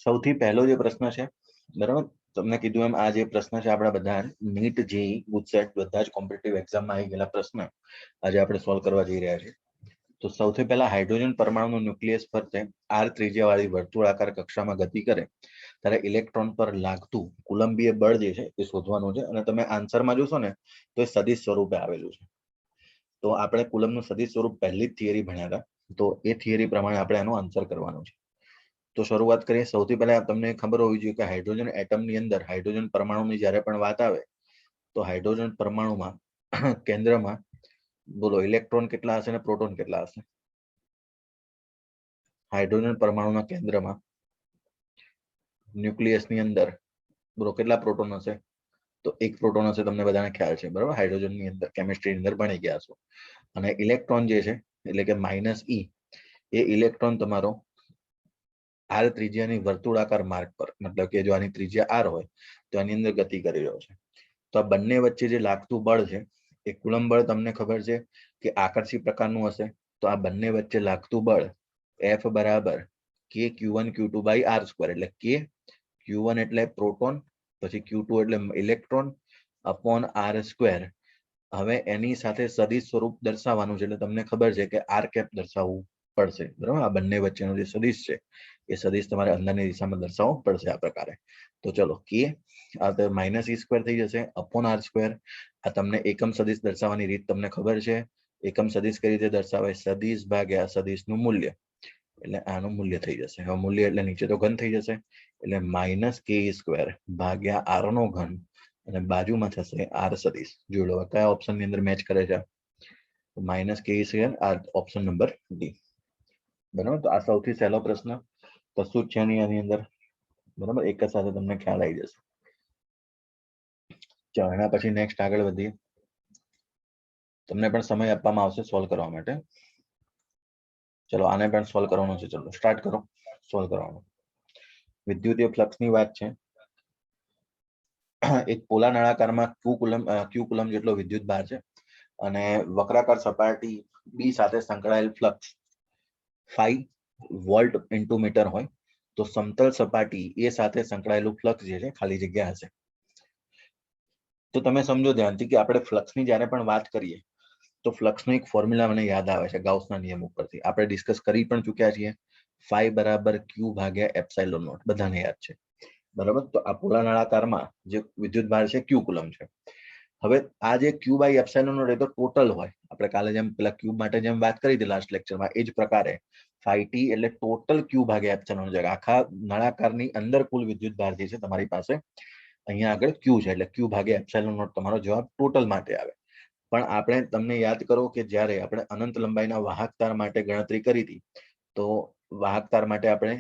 સૌથી પહેલો જે પ્રશ્ન છે બરાબર, તમને કીધું એમ આ જે પ્રશ્ન છે આપણા બધા નીટ જેઈ ગુજસેટ બધા જ કોમ્પિટિટિવ એક્ઝામમાં આવી ગયેલા પ્રશ્ન આજે આપણે સોલ્વ કરવા જઈ રહ્યા છીએ. તો સૌથી પહેલા હાઇડ્રોજન પરમાણુનું ન્યુક્લિયસ ફરતે આર ત્રિજ્યા વાળી વર્તુળાકાર કક્ષામાં ગતિ કરે ત્યારે ઇલેક્ટ્રોન પર લાગતું કુલંબીય બળ જે છે એ શોધવાનું છે. અને તમે આન્સરમાં જોશો ને તો એ સદિશ સ્વરૂપે આવેલું છે. તો આપણે કુલમનું સદિશ સ્વરૂપ પહેલી જ થિયરી ભણ્યા હતા, તો એ થિયરી પ્રમાણે આપણે એનો આન્સર કરવાનો છે. તો શરૂઆત કરીએ. સૌથી પહેલા તમને ખબર હોવી જોઈએ કે હાઇડ્રોજન એટમની અંદર હાઇડ્રોજન પરમાણુની જ્યારે પણ વાત આવે તો હાઇડ્રોજન પરમાણુમાં કેન્દ્રમાં બોલો ઇલેક્ટ્રોન કેટલા હશે અને પ્રોટોન કેટલા હશે? હાઇડ્રોજન પરમાણુના કેન્દ્રમાં ન્યુક્લિયસની અંદર બોલો કેટલા પ્રોટોન હશે? તો એક પ્રોટોન હશે, તમને બધાને ખ્યાલ છે બરાબર. હાઇડ્રોજનની અંદર કેમિસ્ટ્રીની અંદર ભણી ગયા છો. અને ઇલેક્ટ્રોન જે છે એટલે કે -e એ ઇલેક્ટ્રોન તમારો આર ત્રિજ્યાની વર્તુળાકાર માર્ગ પર, મતલબ કે જો આની ત્રિજ્યા r હોય તો આની અંદર ગતિ કરી રહ્યો છે. તો આ બંને વચ્ચે જે લાગતું બળ છે એ કુલંબ બળ તમને ખબર છે કે આકર્ષી પ્રકારનું હશે. તો આ બંને વચ્ચે લાગતું બળ F બરાબર k q1 q2 by r square, એટલે k q1 એટલે પ્રોટોન પછી q2 એટલે ઇલેક્ટ્રોન અપોન r સ્ક્વેર. હવે એની સાથે સદિશ સ્વરૂપ દર્શાવવાનું છે એટલે તમને ખબર છે કે r કેપ દર્શાવવું પડશે બરાબર. આ બંને વચ્ચેનો જે સદિશ છે એ સદિશ તમારે અંદરની દિશામાં દર્શાવવો પડશે આ પ્રકારે. તો ચલો કે આ તો -e² થઈ જશે અપોન r સ્ક્વેર. આ તમને એકમ સદિશ દર્શાવવાની રીત તમને ખબર છે. એકમ સદિશ કઈ રીતે દર્શાવે? સદિશ ભાગ્યા સદિશનું મૂલ્ય, એટલે આનું મૂલ્ય થઈ જશે. હવે મૂલ્ય એટલે નીચે તો ઘન થઈ જશે એટલે -ke² ભાગ્યા r નો ઘન અને બાજુમાં થશે r સદિશ. જોઈ લો કયા ઓપ્શન ની અંદર મેચ કરે છે? -ke² આ ઓપ્શન નંબર ડી બરાબર. તો આ સૌથી સહેલો પ્રશ્ન, કશું જ છે નહીં આની અંદર બરાબર. એક જ સાથે તમને ખ્યાલ આવી જશે. ચાલો એના પછી નેક્સ્ટ આગળ વધીએ. તમને પણ સમય આપવામાં આવશે સોલ્વ કરવા માટે. ચલો આને પણ સોલ્વ કરવાનું છે. ચલો સ્ટાર્ટ કરો સોલ્વ કરવાનું. વિદ્યુતીય ફ્લક્સની વાત છે. એક પોલા નળાકારમાં q કુલમ જેટલો વિદ્યુત ભાર છે અને વક્રાકાર સપાટી બી સાથે સંકળાયેલ ફ્લક્સ 5 વોલ્ટ ઇન્ટુ મીટર હોય તો સમતલ સપાટી એ સાથે સંકળાયેલું ફ્લક્સ જે છે ખાલી જગ્યા હશે. તો તમે સમજો ધ્યાનથી કે આપણે ફ્લક્સની જ્યારે પણ વાત કરીએ તો ફ્લક્સનો એક ફોર્મ્યુલા મને યાદ આવે છે ગાઉસના નિયમ ઉપરથી. આપણે ડિસ્કસ કરી પણ ચૂક્યા છીએ. phi બરાબર q ભાગ્યા એપ્સાઇલોન નોટ, બધાને યાદ છે બરાબર. તો આ પોલા નળાકારમાં જે વિદ્યુત ભાર છે q કુલમ છે. હવે આ જે q બાય એપ્સાઇલોન નોટ એ તો ટોટલ હોય. આપણે કાલે જેમ પેલા ક્યુબ માટે જેમ વાત કરી હતી લાસ્ટ લેક્ચરમાં એ જ પ્રકારે phi t એટલે ટોટલ q ભાગ્યા એપ્સાઇલોન નોટ. આખા નળાકારની અંદર કુલ વિદ્યુત ભાર જે છે તમારી પાસે અહીંયા આગળ q છે એટલે q ભાગ્યા એપ્સાઇલોન નોટ તમારો જવાબ ટોટલ માટે આવે. પણ આપણે તમને યાદ કરો કે જ્યારે આપણે અનંત લંબાઈના વાહક તાર માટે ગણતરી કરી હતી તો વાહક તાર માટે આપણે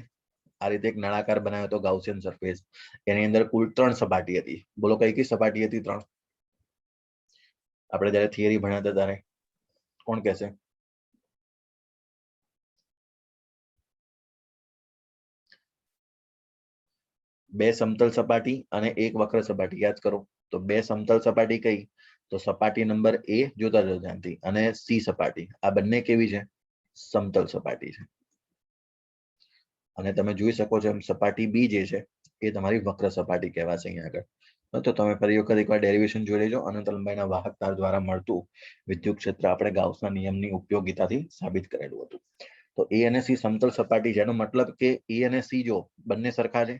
આ રીતે એક નળાકાર બનાવ્યો હતો ગાઉસિયન સરફેસ. એની અંદર કુલ 3 સપાટી હતી. બોલો કઈ કઈ સપાટી હતી? 3. આપણે જ્યારે થિયરી ભણ્યા હતા ત્યારે કોણ કહેશે? બે સમતલ સપાટી અને એક વક્ર સપાટી. યાદ કરો તો બે સમતલ સપાટી કઈ? તો સપાટી નંબર એ જોતા જો ધ્યાનથી અને સી સપાટી. આ બંને કેવી છે? સમતલ સપાટી છે. અને તમે જોઈ શકો છો એમ સપાટી બી જે છે એ તમારી વક્ર સપાટી કહેવાશે અહીંયા આગળ. તો તમે ફરી વખત એકવાર ડેરિવેશન જોઈ લેજો. અનંત લંબાઈના વાહક તાર દ્વારા મળતું વિદ્યુત ક્ષેત્ર આપણે ગાઉસના નિયમની ઉપયોગિતાથી સાબિત કરેલું હતું. તો એ અને સી સમતલ સપાટી છે. એનો મતલબ કે એ અને સી જો બંને સરખા છે,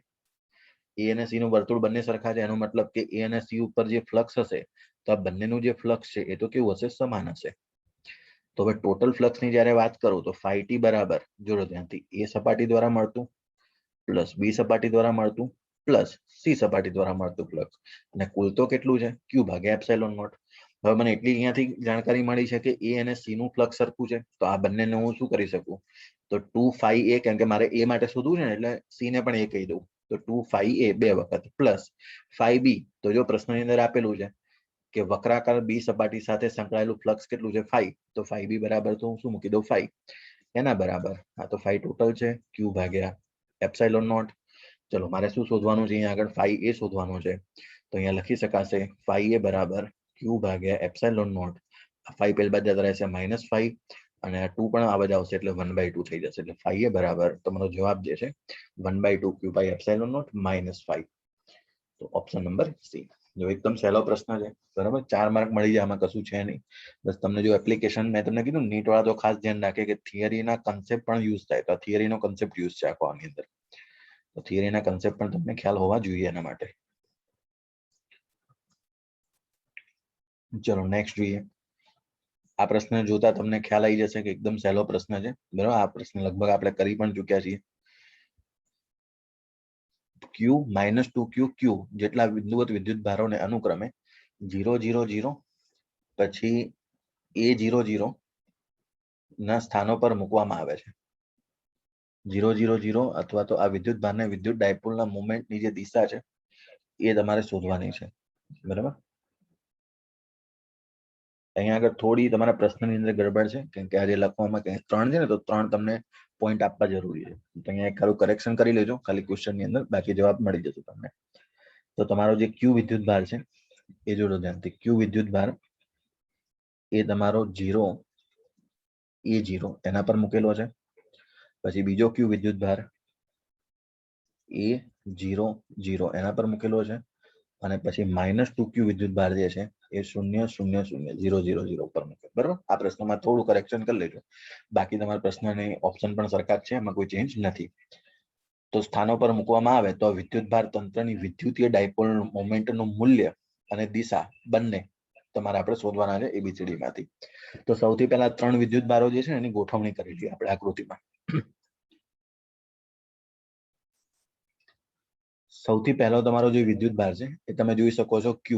એ અને સી નું વર્તુળ બંને સરખા છે, એનો મતલબ કે એ અને સી ઉપર જે ફ્લક્સ હશે તો આ બંનેનું જે ફ્લક્સ છે એ તો કેવું હશે? સમાન હશે. તો હવે ટોટલ ફ્લક્સની જ્યારે વાત કરું તો phi t બરાબર જોડો ધ્યાનથી એ સપાટી દ્વારા મળતું પ્લસ બી સપાટી દ્વારા મળતું પ્લસ સી સપાટી દ્વારા મળતું ફ્લક્સ અને કુલ તો કેટલું છે? q ભાગ્યા એપ્સાઇલોન નોટ. હવે મને એટલી અહીંયાથી જાણકારી મળી છે કે એ અને સી નું ફ્લક્સ સરખું છે તો આ બંનેને હું શું કરી શકું? તો 2 phi a, કેમ કે મારે એ માટે શોધવું છે ને એટલે સી ને પણ એ કહી દઉં. તો 2 phi a બે વખત પ્લસ phi b. તો જો પ્રશ્નની અંદર આપેલું છે કે વક્રાકાર બી સપાટી સાથે સંકળાયેલું ફ્લક્સ કેટલું છે? 5. તો phi b બરાબર તો હું શું મૂકી દઉં? 5 એના બરાબર. આ તો phi ટોટલ છે q ભાગ્યા એપ્સાઇલોન નોટ. ચલો મારે શું શોધવાનું છે? અહીંયા આગળ phi a શોધવાનું છે. તો અહીંયા લખી શકાશે phi a બરાબર q ભાગ્યા એપ્સાઇલોન નોટ. 5 પેલ બાદ જતા રહેશે -5 અને આ 2 પણ આવા જ આવશે એટલે 1/2 થઈ જશે. એટલે phi એ બરાબર તમારો જવાબ જે છે 1/2 q by epsilon naught minus 5. તો ઓપ્શન નંબર સી. જો એકદમ સહેલો પ્રશ્ન છે, બરાબર. 4 માર્ક મળી જાય, આમાં કશું છે નહીં. બસ તમને જો એપ્લિકેશન મેં તમને કીધું નીટ વાળા તો ખાસ ધ્યાન રાખે કે થિયરીના કન્સેપ્ટ પણ યુઝ થાય. તો થિયરીનો કન્સેપ્ટ યુઝ છે આખો આની અંદર. તો થિયરીના કન્સેપ્ટ પણ તમને ખ્યાલ હોવા જોઈએ એના માટે. ચલો નેક્સ્ટ જોઈએ. આ પ્રશ્ન જોતા તમને ખ્યાલ આવી જશે કે એકદમ સહેલો પ્રશ્ન છે, બરાબર. આ પ્રશ્ન લગભગ આપણે કરી પણ ચૂક્યા છીએ. q - 2q જેટલા બિંદુવત વિદ્યુત ભારોને અનુક્રમે 0 0 0 પછી a0 0 ના સ્થાનો પર મૂકવામાં આવે છે. 0 0 0 અથવા તો આ વિદ્યુત ભારને વિદ્યુત ડાયપોલના મોમેન્ટની જે દિશા છે એ તમારે શોધવાની છે, બરાબર. અહીંયા આગળ થોડી તમારા પ્રશ્નની અંદર ગડબડ છે, કેમ કે આજે લખવામાં કંઈ 3 છે ને, તો 3 તમને પોઈન્ટ આપવા જરૂરી છે. તો અહીંયા એક ખાલી કરેક્શન કરી લેજો ખાલી ક્વેશ્ચનની અંદર, બાકી જવાબ મળી જશે તમને. તો તમારો જે ક્યુ વિદ્યુત ભાર છે એ જોડો ધ્યાનથી. ક્યુ વિદ્યુત ભાર એ તમારો 0 a0 એના પર મૂકેલો છે. પછી બીજો ક્યુ વિદ્યુત ભાર a0 0 એના પર મૂકેલો છે. અને પછી -2q વિદ્યુત ભાર જે છે એ 0 0 0 0 0 0 પર મૂકે, બરાબર. આ પ્રશ્નમાં થોડું કરેક્શન કરી લેજો, બાકી તમારા પ્રશ્નની ઓપ્શન પણ સરખા છે, એમાં કોઈ ચેન્જ નથી. તો સ્થાનો પર મૂકવામાં આવે તો વિદ્યુત ભાર તંત્રની વિદ્યુતીય ડાયપોલ મોમેન્ટનું મૂલ્ય અને દિશા બંને તમારે આપણે શોધવાના છે એબીસીડી માંથી. તો સૌથી પહેલા 3 વિદ્યુત ભારો જે છે એની ગોઠવણી કરી લઈએ આપણે આકૃતિમાં. સૌથી પહેલો તમારો જે વિદ્યુત ભાર છે એ તમે જોઈ શકો છો q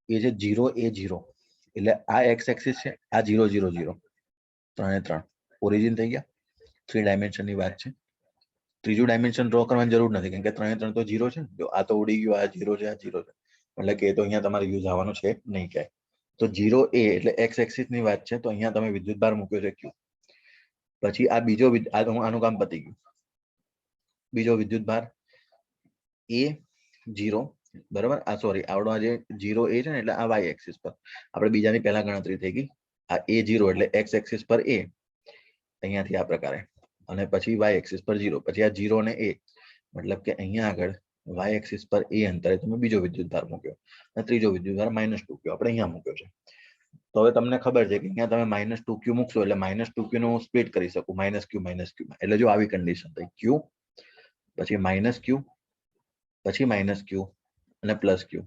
એ છે 0 a0, એટલે આ x એક્સિસ છે, આ 0 0 0 3 3 ઓરિજિન થઈ ગયા. 3 ડાયમેન્શનની વાત છે. ત્રીજું ડાયમેન્શન ડ્રો કરવાની જરૂર નથી, કેમ કે 3 3 તો 0 છે. જો આ તો ઉડી ગયો, આ 0 છે, આ 0 છે, એટલે કે એ તો અહીંયા તમારે યુઝ આવવાનો છે નહીં ક્યાંય. તો 0 a એટલે x એક્સિસ ની વાત છે, તો અહીંયા તમે વિદ્યુત ભાર મૂક્યો છે q. પછી આ બીજો આનું કામ પતી ગયું. બીજો વિદ્યુત ભાર a0, બરાબર. આ સોરી આવડો આ જે 0 a છે ને, એટલે આ y એક્સિસ પર આપણે બીજાની પહેલા ગણતરી થઈ ગઈ. આ a0 એટલે x એક્સિસ પર a, અહીંયાથી આ પ્રકારે, અને પછી y એક્સિસ પર 0, પછી આ 0 ને a, મતલબ કે અહીંયા આગળ y એક્સિસ પર a અંતરે તમે બીજો વિદ્યુત ભાર મૂક્યો, અને ત્રીજો વિદ્યુત ભાર -2q આપણે અહીંયા મૂક્યો છે. તો હવે તમને ખબર છે કે અહીંયા તમે -2q મૂકશો એટલે -2q નું હું સ્પ્લિટ કરી શકું, -q -q. એટલે જો આવી કન્ડિશન થઈ, q પછી -q પછી -q અને +q,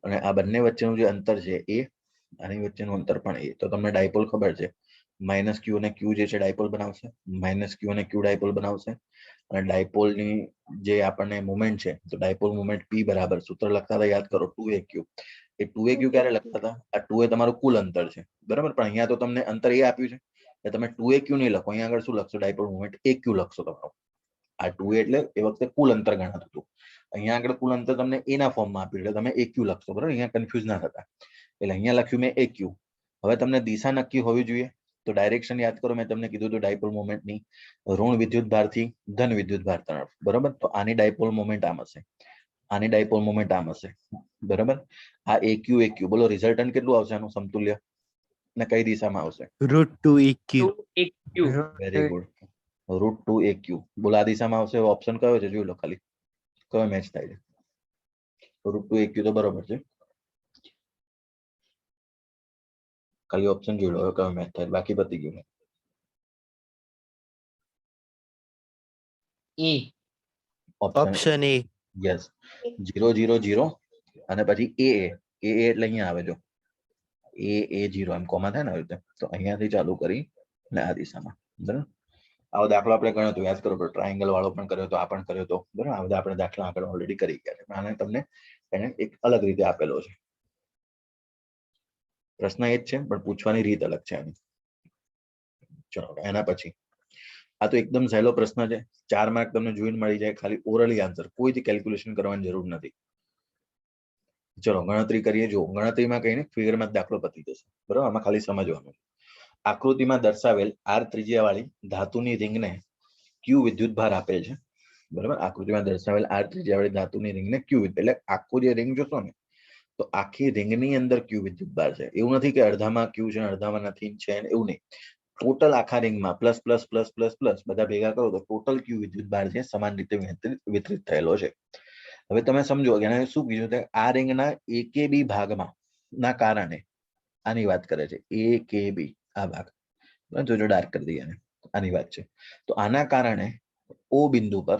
અને આ બંને વચ્ચેનું જે અંતર છે એ, આની વચ્ચેનું અંતર પણ એ. તો તમને ડાયપોલ ખબર છે, -q અને q જે છે ડાયપોલ બનાવશે, -q અને q ડાયપોલ બનાવશે. અને ડાયપોલની જે આપણને મોમેન્ટ છે, તો ડાયપોલ મોમેન્ટ p બરાબર, સૂત્ર લખતા હતા યાદ કરો, 2aq. એ 2aq ક્યારે લખતા હતા? આ 2 એ તમારું કુલ અંતર છે, બરાબર. પણ અહીંયા તો તમને અંતર એ આપ્યું છે એટલે તમે 2aq નહીં લખો, અહીંયા આગળ શું લખશો? ડાયપોલ મોમેન્ટ aq લખશો તમારો. આ 2 એટલે એ વખતે કુલ અંતર ગણાતું હતું. અહીંયા આગળ કુલ અંતર તમને a ના ફોર્મમાં આપ્યું એટલે તમે aq લખશો, બરાબર. અહીંયા કન્ફ્યુઝ ના થતા. એટલે અહીંયા લખ્યું મેં aq. હવે તમને દિશા નક્કી હોવી જોઈએ, તો ડાયરેક્શન યાદ કરો, મેં તમને કીધું હતું ડાયપોલ મોમેન્ટની ઋણ વિદ્યુત ભારથી ધન વિદ્યુત ભાર તરફ, બરાબર. તો આની ડાયપોલ મોમેન્ટ આમ હશે, આની ડાયપોલ મોમેન્ટ આમ હશે, બરાબર. આ aq બોલો રિઝલ્ટન્ટ કેટલું આવશે આનું સમતુલ્ય, અને કઈ દિશામાં આવશે? √2aq. Very good. √2aq બોલો આ દિશામાં આવશે. ઓપ્શન કયો છે જોઈ લો ખાલી, કયો મેચ થાય છે? √2aq તો બરોબર છે, ખાલી ઓપ્શન જોઈ લો હવે કયો મેચ થાય, બાકી પતી ગયું. Option A. યસ, 0 0 0 અને પછી a એટલે અહીંયા આવે, જો a0 એમ કોમા થાય ને આવી રીતે, તો અહીંયાથી ચાલુ કરી ને આ દિશામાં, બરાબર. આવો દાખલો આપણે ગણ્યો હતો, યાદ કરો, ટ્રાયંગલ વાળો પણ કર્યો હતો, આ પણ કર્યો હતો, બરાબર. આ બધા આપણે દાખલા આગળ ઓલરેડી કરી ગયા છે, આને તમને એને એક અલગ રીતે આપેલો છે. પ્રશ્ન એ જ છે પણ પૂછવાની રીત અલગ છે એની. ચલો એના પછી આ તો એકદમ સહેલો પ્રશ્ન છે, 4 માર્ક તમને જોઈને મળી જાય, ખાલી ઓરલી આન્સર, કોઈથી કેલ્ક્યુલેશન કરવાની જરૂર નથી. ચલો ગણતરી કરીએ. જો ગણતરીમાં કહીને ફિગરમાં દાખલો પતી જશે, બરાબર. આમાં ખાલી સમજવાનું. આકૃતિમાં દર્શાવેલ r ત્રિજ્યા વાળી ધાતુની રિંગને q વિદ્યુત ભાર આપેલ છે, બરાબર. આકૃતિમાં દર્શાવેલ r ત્રિજ્યા વાળી ધાતુની રિંગને q, એટલે આખું જે રિંગ જોશો ને તો આખી રિંગની અંદર ક્યુ વિદ્યુતભાર છે. એવું નથી કે અડધામાં ક્યુ છે અડધામાં નથી છે, એવું નહીં. ટોટલ આખા રિંગમાં plus plus plus plus plus બધા ભેગા કરો તો ટોટલ ક્યુ વિદ્યુતભાર છે સમાન રીતે વિતરિત થયેલો છે. હવે તમે સમજો કે એને શું કીધું છે, આ રિંગના એકેબી ભાગમાં ના કારણે આની વાત કરે છે. એકેબી આ ભાગ જોજો ડાર્ક કરી દઈએ આની વાત છે. તો આના કારણે ઓ બિંદુ પર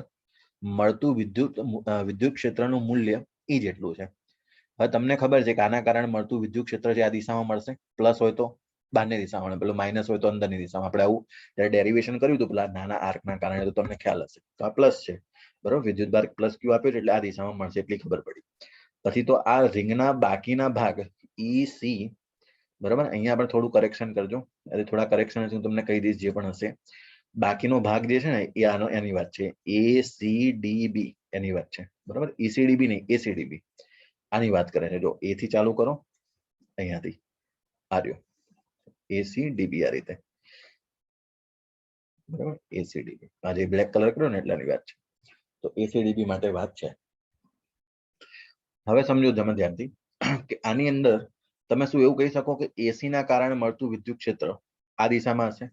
મળતું વિદ્યુત ક્ષેત્રનું મૂલ્ય ઈ જેટલું છે. હવે તમને ખબર છે કે આના કારણે મળતું વિદ્યુત ક્ષેત્ર છે આ દિશામાં મળશે, પ્લસ હોય તો બહારની દિશામાં, પેલું માઇનસ હોય તો અંદરની દિશામાં. આપણે આવું જ્યારે ડેરિવેશન કર્યું હતું પેલા નાના આર્કના કારણે, તો તમને ખ્યાલ હશે. તો આ પ્લસ છે, બરોબર. વિદ્યુતભાર પ્લસ ક્યુ આપ્યો એટલે આ દિશામાં મળશે એટલી ખબર પડી. પછી તો આ રિંગના બાકીના ભાગ ઈ સી, બરાબર. અહીંયા આપણે થોડું કરેક્શન કરજો, એટલે થોડા કરેક્શન હું તમને કહી દઈશ જે પણ હશે. બાકીનો ભાગ જે છે ને એ આનો એની વાત છે, ACDB એની વાત છે, બરાબર. ECDB નહીં, ACDB આની વાત કરે છે. જો એ થી ચાલુ કરો, અહીંયાથી આર્યો ACDB આ રીતે, બરાબર. ACDB આ જે બ્લેક કલર કર્યો ને એટલાની વાત છે. તો ACDB માટે વાત છે. હવે સમજો તમે ધ્યાનથી કે આની અંદર તમે શું એવું કહી શકો કે એસી ના કારણે મળતું વિદ્યુત ક્ષેત્ર આ દિશામાં હશે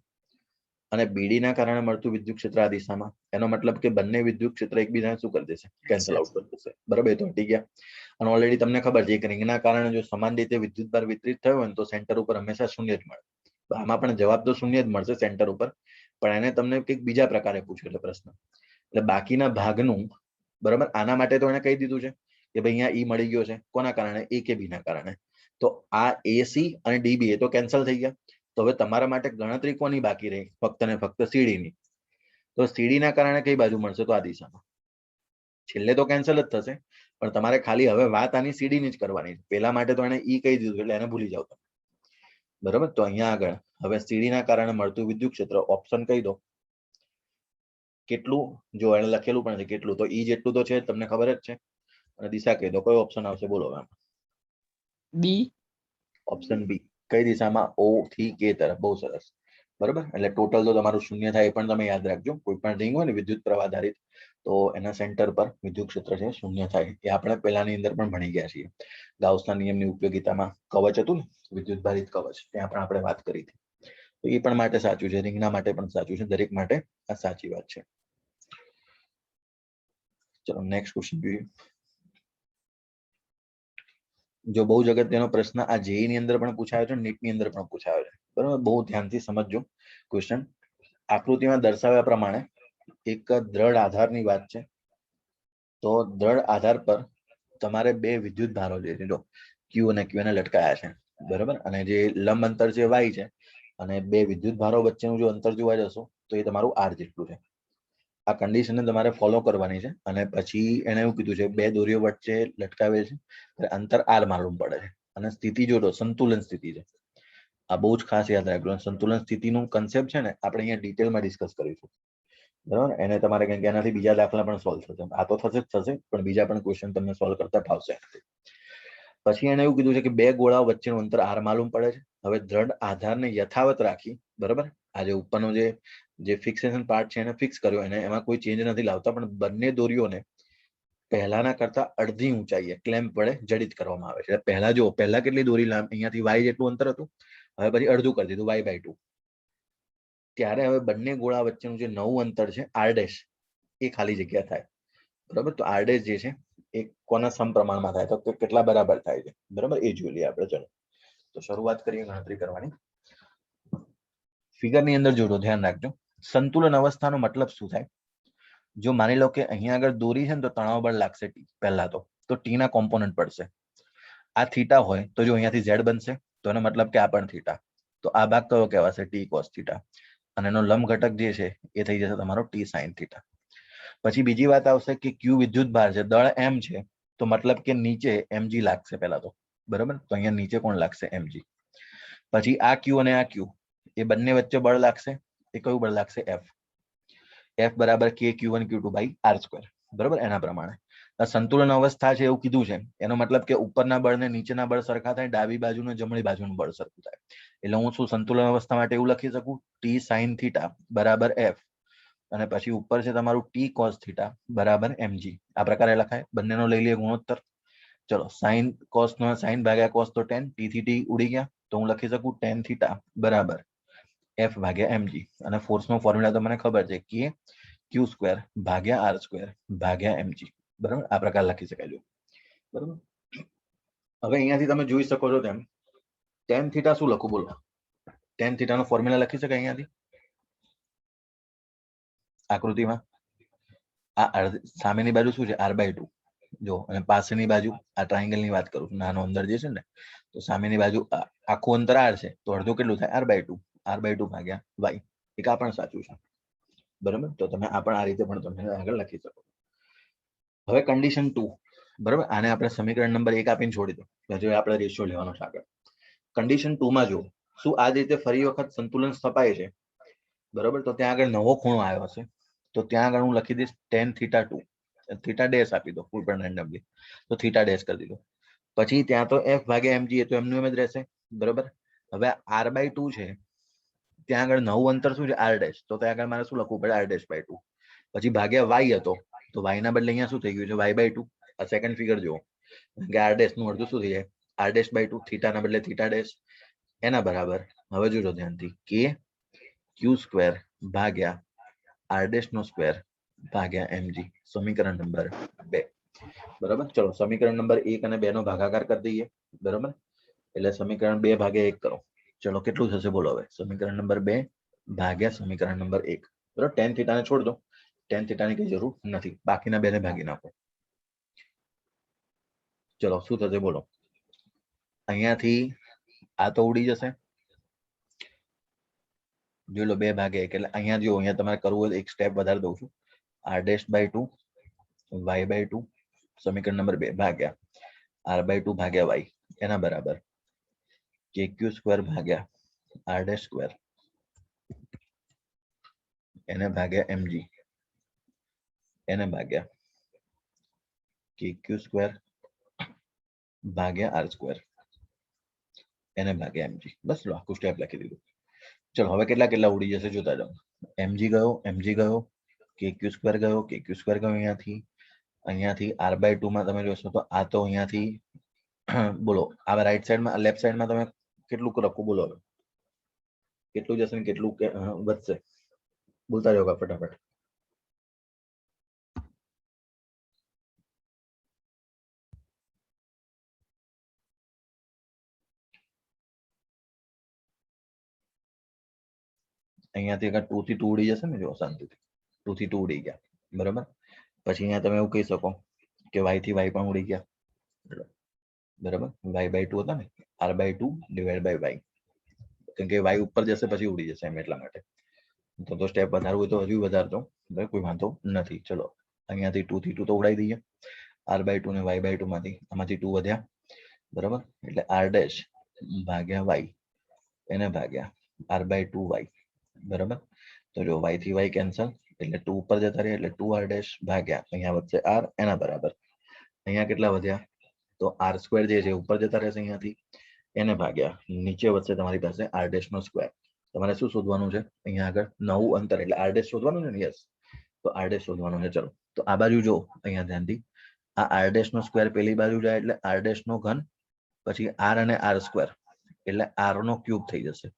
અને બીડી ના કારણે મળતું વિદ્યુત ક્ષેત્ર આ દિશામાં. એનો મતલબ કે બંને વિદ્યુત ક્ષેત્ર એકબીજાને શું કરી દેશે, કેન્સલ આઉટ કરી દેશે, બરાબર. એ તો હટી ગયા. અને ઓલરેડી તમને ખબર છે એક રિંગના કારણે જો સમાન રીતે વિદ્યુતભાર વિતરિત થયો હોય તો સેન્ટર ઉપર હંમેશા શૂન્ય જ મળે. આમાં પણ જવાબ તો શૂન્ય જ મળશે સેન્ટર ઉપર, પણ એને તમને કંઈક બીજા પ્રકારે પૂછ્યો એટલે પ્રશ્ન. એટલે બાકીના ભાગનું, બરાબર. આના માટે તો એને કહી દીધું છે કે ભાઈ અહીંયા ઈ મળી ગયો છે, કોના કારણે, AKB ના કારણે. તો આ AC અને DB એ તો કેન્સલ થઈ ગયા. તો હવે તમારા માટે ગણતરી કોની બાકી રહી, ફક્ત ને ફક્ત CD ની. તો CD ના કારણે કઈ બાજુ મળશે, તો આ દિશામાં. છેલ્લે તો કેન્સલ જ થશે, પણ તમારે ખાલી હવે વાત આની CD ની જ કરવાની છે. પેલા માટે તો એને ઈ કહી દીધું એટલે એને ભૂલી જાવ તમે, બરાબર. તો અહીંયા આગળ હવે CD ના કારણે મળતું વિદ્યુત ક્ષેત્ર ઓપ્શન કહી દો કેટલું. જો એને લખેલું પણ છે કેટલું, તો ઈ જેટલું તો છે તમને ખબર જ છે. અને દિશા કહી દો, કયો ઓપ્શન આવશે બોલો. બી, ઓપ્શન બી. કઈ દિશામાં, O થી K તરફ. બહુ સરસ, બરાબર. એટલે ટોટલ તો તમારું શૂન્ય થાય, એ પણ તમે યાદ રાખજો. કોઈ પણ રિંગ હોય ને વિદ્યુત પ્રવાહ આધારિત, તો એના સેન્ટર પર વિદ્યુત ક્ષેત્ર છે શૂન્ય થાય. એ આપણે પહેલાની અંદર પણ ભણી ગયા છીએ. ગાઉસના નિયમની ઉપયોગિતામાં કવચ હતું ને, વિદ્યુત ભારિત કવચ, ત્યાં પણ આપણે વાત કરી હતી. તો એ પણ માટે સાચું છે, રિંગના માટે પણ સાચું છે, દરેક માટે આ સાચી વાત છે. ચલો નેક્સ્ટ ક્વેશ્ચન જોઈએ. જો બહુ જ અગત્યનો પ્રશ્ન આ જેઈ ની અંદર પણ પૂછાયો છે, નીટ ની અંદર પણ પૂછાયો છે, બરાબર. બહુ ધ્યાનથી સમજજો ક્વેશ્ચન. આકૃતિમાં દર્શાવ્યા પ્રમાણે એક દ્રઢ આધારની વાત છે. તો દ્રઢ આધાર પર તમારે બે વિદ્યુત ભારો જે છે, જો ક્યુ અને ક્યુ ને લટકાયા છે, બરાબર. અને જે લંબ અંતર છે વાય છે, અને બે વિદ્યુત ભારો વચ્ચેનું જો અંતર જોવા જશો તો એ તમારું આર જેટલું છે. આ કન્ડિશનને તમારે ફોલો કરવાની છે. અને પછી એને એવું કીધું છે બે દોરીઓ વચ્ચે લટકાવેલ છે, અંતર આર માલુમ પડે છે. અને સ્થિતિ જોડો સંતુલન સ્થિતિ છે. આ બહુ જ ખાસ યાદ રાખજો. સંતુલન સ્થિતિનું કન્સેપ્ટ છે ને આપણે અહીંયા ડિટેલમાં ડિસ્કસ કરીશું, બરાબર. એને તમારે કંઈક એનાથી બીજા દાખલા પણ સોલ્વ થશે. આ તો થશે જ થશે, પણ બીજા પણ ક્વેશ્ચન તમને સોલ્વ કરતા ફાવશે. પછી એને એવું કીધું છે કે બે ગોળાઓ વચ્ચેનું અંતર આર માલુમ પડે છે. હવે દ્રઢ આધારને યથાવત રાખી, બરાબર. આ જે ઉપરનો જે ફિક્સેશન પાર્ટ છે એને ફિક્સ કર્યો, એને એમાં કોઈ ચેન્જ નથી લાવતા, પણ બંને દોરીઓને પહેલાના કરતા અડધી ઊંચાઈએ ક્લેમ્પ વડે જડિત કરવામાં આવે છે. પહેલા કેટલી દોરી અહીંયાથી વાય જેટલું અંતર હતું, હવે પછી અડધું કરી દીધું, y/2. ત્યારે હવે બંને ગોળા વચ્ચેનું જે નવું અંતર છે r' એ ખાલી જગ્યા થાય, બરાબર. તો r' જે છે એ કોના સમપ્રમાણમાં થાય, તો કેટલા બરાબર થાય છે, બરાબર. એ જોઈ લઈએ આપણે. ચલો તો શરૂઆત કરીએ ગણતરી કરવાની. ફિગરની અંદર જોડો, ધ્યાન રાખજો. સંતુલન અવસ્થાનો મતલબ શું થાય? જો માની લો કે અહીંયા આગળ દોરી છે ને તો તણાવ બળ લાગશે ટી, પહેલા તો ટી ના કોમ્પોનન્ટ પડશે. આ થીટા હોય તો જો અહીંયાથી ઝેડ બનશે, તો એનો મતલબ કે આ પણ થીટા. તો આ ભાગ કયો કહેવાશે, ટી કોસ થીટા. અને એનો લંબ ઘટક જે છે એ થઈ જશે તમારો ટી સાઇન થીટા. પછી બીજી વાત આવશે કે ક્યુ વિદ્યુત ભાર છે, દળ એમ છે, તો મતલબ કે નીચે mg લાગશે પહેલા તો, બરાબર. તો અહીંયા નીચે કોણ લાગશે, mg. પછી આ ક્યુ અને આ ક્યુ એ બંને વચ્ચે બળ લાગશે. એ કયું બળ લાગશે, F બરાબર k Q1Q2/r², બરાબર. એના પ્રમાણે સંતુલન અવસ્થા છે એવું કીધું છે, એનો મતલબ કે ઉપરના બળ ને નીચેના બળ સરખા થાય, ડાબી બાજુ ને જમણી બાજુનું બળ સરખું થાય. એટલે હું શું સંતુલન અવસ્થા માટે એવું લખી શકું, ટી સાઇન થીટા બરાબર F, અને પછી ઉપર છે તમારું ટી કોસ થીટા બરાબર mg. આ પ્રકારે લખાય. બંનેનો લઈ લઈએ ગુણોત્તર. ચલો સાઇન કોસ નો સાઇન ભાગ્યા કોસ તો tan, t થી t ઉડી ગયા, તો હું લખી શકું tan થીટા બરાબર f ભાગ્યા mg, અને ફોર્સ નો ફોર્મ્યુલા તો મને ખબર છે કે q સ્ક્વેર ભાગ્યા r સ્ક્વેર ભાગ્યા mg, બરાબર. આ પ્રકાર લખી શકાય. બરાબર. હવે અહીંયાથી તમે જોઈ શકો છો તેમ tan થીટા શું લખું બોલો? tan થીટા નો ફોર્મ્યુલા લખી શકાય અહીંયાથી આકૃતિમાં. આ સામેની બાજુ શું છે? r/2 જો, અને પાસેની બાજુ આ ટ્રાયેંગલ ની વાત કરું, નાનો અંદર જે છે ને, તો સામેની બાજુ આખું અંતર r છે, તો અડધું કેટલું થાય? r/2, r/2 ભાગ્યા y. એક આ પણ સાચું છે. બરાબર. તો તમે આ પણ આ રીતે પણ તમે આગળ લખી શકો. હવે કન્ડિશન 2, બરાબર. આને આપણે સમીકરણ નંબર 1 આપીને છોડી દો. હજુ આપણે રેશિયો લેવાનો છે આગળ. કન્ડિશન 2 માં જો શું આ રીતે ફરી વખત સંતુલન સ્થપાય છે, બરાબર, તો ત્યાં આગળ નવો ખૂણો આવ્યો હશે, તો ત્યાં આગળ હું લખી દઈશ tan થીટા 2, થીટા ડેશ આપી દો કોઈ પણ રેન્ડમલી, તો થીટા ડેશ કરી દીધો. પછી ત્યાં તો f ભાગ્યા mg એ તો એમનું એમ જ રહેશે, બરાબર. હવે r/2 છે, ત્યાં આગળ નવું અંતર શું છે? r ડેશ, તો ત્યાં આગળ મારે શું લખવું પડે? r dash by 2. પછી ભાગ્યા y હતો, તો y ના બદલે અહીંયા શું થઈ ગયું છે? y/2. આ સેકન્ડ ફિગર જુઓ કે r ડેશ નું અડધું શું થઈ જાય? r ડેશ બાય 2, થીટા ના બદલે થીટા ડેશ, એના બરાબર. હવે જોજો ધ્યાનથી, કે q સ્ક્વેર ભાગ્યા r ડેશ નો સ્ક્વેર ભાગ્યા mg, સમીકરણ નંબર 2. બરાબર. ચલો સમીકરણ નંબર 1 અને 2 નો ભાગાકાર કરી દઈએ, બરાબર. એટલે સમીકરણ 2 ભાગ્યા 1 કરો. ચલો કેટલું થશે બોલો? હવે સમીકરણ નંબર 2 ભાગ્યા સમીકરણ નંબર 1, બરાબર. tan થીટા ને છોડ દો, tan થીટા ની કઈ જરૂર નથી, બાકીના 2 ને ભાગી નાખો. ચલો શું થશે બોલો? અહીંયાથી આ તો ઉડી જશે, જોઈ લો 2 ભાગ્યા 1, એટલે અહીંયા જો અહીંયા તમારે કરવું હોય એક સ્ટેપ વધારે દઉં છું, r ડેશ બાય 2 y/2 સમીકરણ નંબર 2 ભાગ્યા r/2 ભાગ્યા y, એના બરાબર kq સ્ક્વેર ભાગ્યા r ડેશ સ્ક્વેર એને ભાગ્યા mg, એને ભાગ્યા kq સ્ક્વેર ભાગ્યા r સ્ક્વેર એને ભાગ્યા mg. બસ લો આખું સ્ટેપ લખી દીધું. ચલો હવે કેટલા ઉડી જશે જોતા જાઓ. mg ગયો, kq સ્ક્વેર ગયો, અહીંયાથી r/2 માં તમે જોશો તો આ તો અહીંયાથી બોલો આ રાઈટ સાઈડમાં, લેફ્ટ સાઈડમાં તમે કેટલું લખું બોલો? હવે કેટલું જશે ને કેટલું વધશે? બોલતા જાઓ ફટાફટ. અહીંયાથી અગર 2 થી 2 ઉડી જશે ને, જો શાંતિથી 2 થી 2 ઉડી ગયા, બરાબર. પછી અહીંયા તમે એવું કહી શકો કે y થી y પણ ઉડી ગયા, બરાબર. y/2 હતા ને, r/2 ડિવાઈડ બાય y, કેમ કે y ઉપર જશે પછી ઉડી જશે એમ, એટલા માટે. તો સ્ટેપ વધારવું હોય તો હજુ વધારતો, કોઈ વાંધો નથી. ચલો અહીંયાથી 2 થી 2 તો ઉડાઈ દઈએ, r/2 ને y/2 માંથી આમાંથી 2 વધ્યા, બરાબર. એટલે r ડેશ ભાગ્યા y એને ભાગ્યા r/2y, બરાબર. તો જો y થી y કેન્સલ, એટલે 2 ઉપર જતા રહ્યા, એટલે 2r ડેશ ભાગ્યા અહીંયા વધશે r, એના બરાબર. અહીંયા કેટલા વધ્યા? તો r સ્ક્વેર જે છે ઉપર જતા રહેશે અહીંયાથી, એને ભાગ્યા નીચે વધશે તમારી પાસે r ડેશ નો સ્ક્વેર. તમારે શું શોધવાનું છે અહીંયા આગળ? નવું અંતર, એટલે r ડેશ શોધવાનું છે ને? યસ, તો r ડેશ શોધવાનું છે. ચલો તો આ બાજુ જો અહીંયા ધ્યાનથી, આ r ડેશ નો સ્ક્વેર પેલી બાજુ જાય એટલે r ડેશ નો ઘન, પછી r અને r સ્ક્વેર એટલે r નો ક્યુબ થઈ જશે,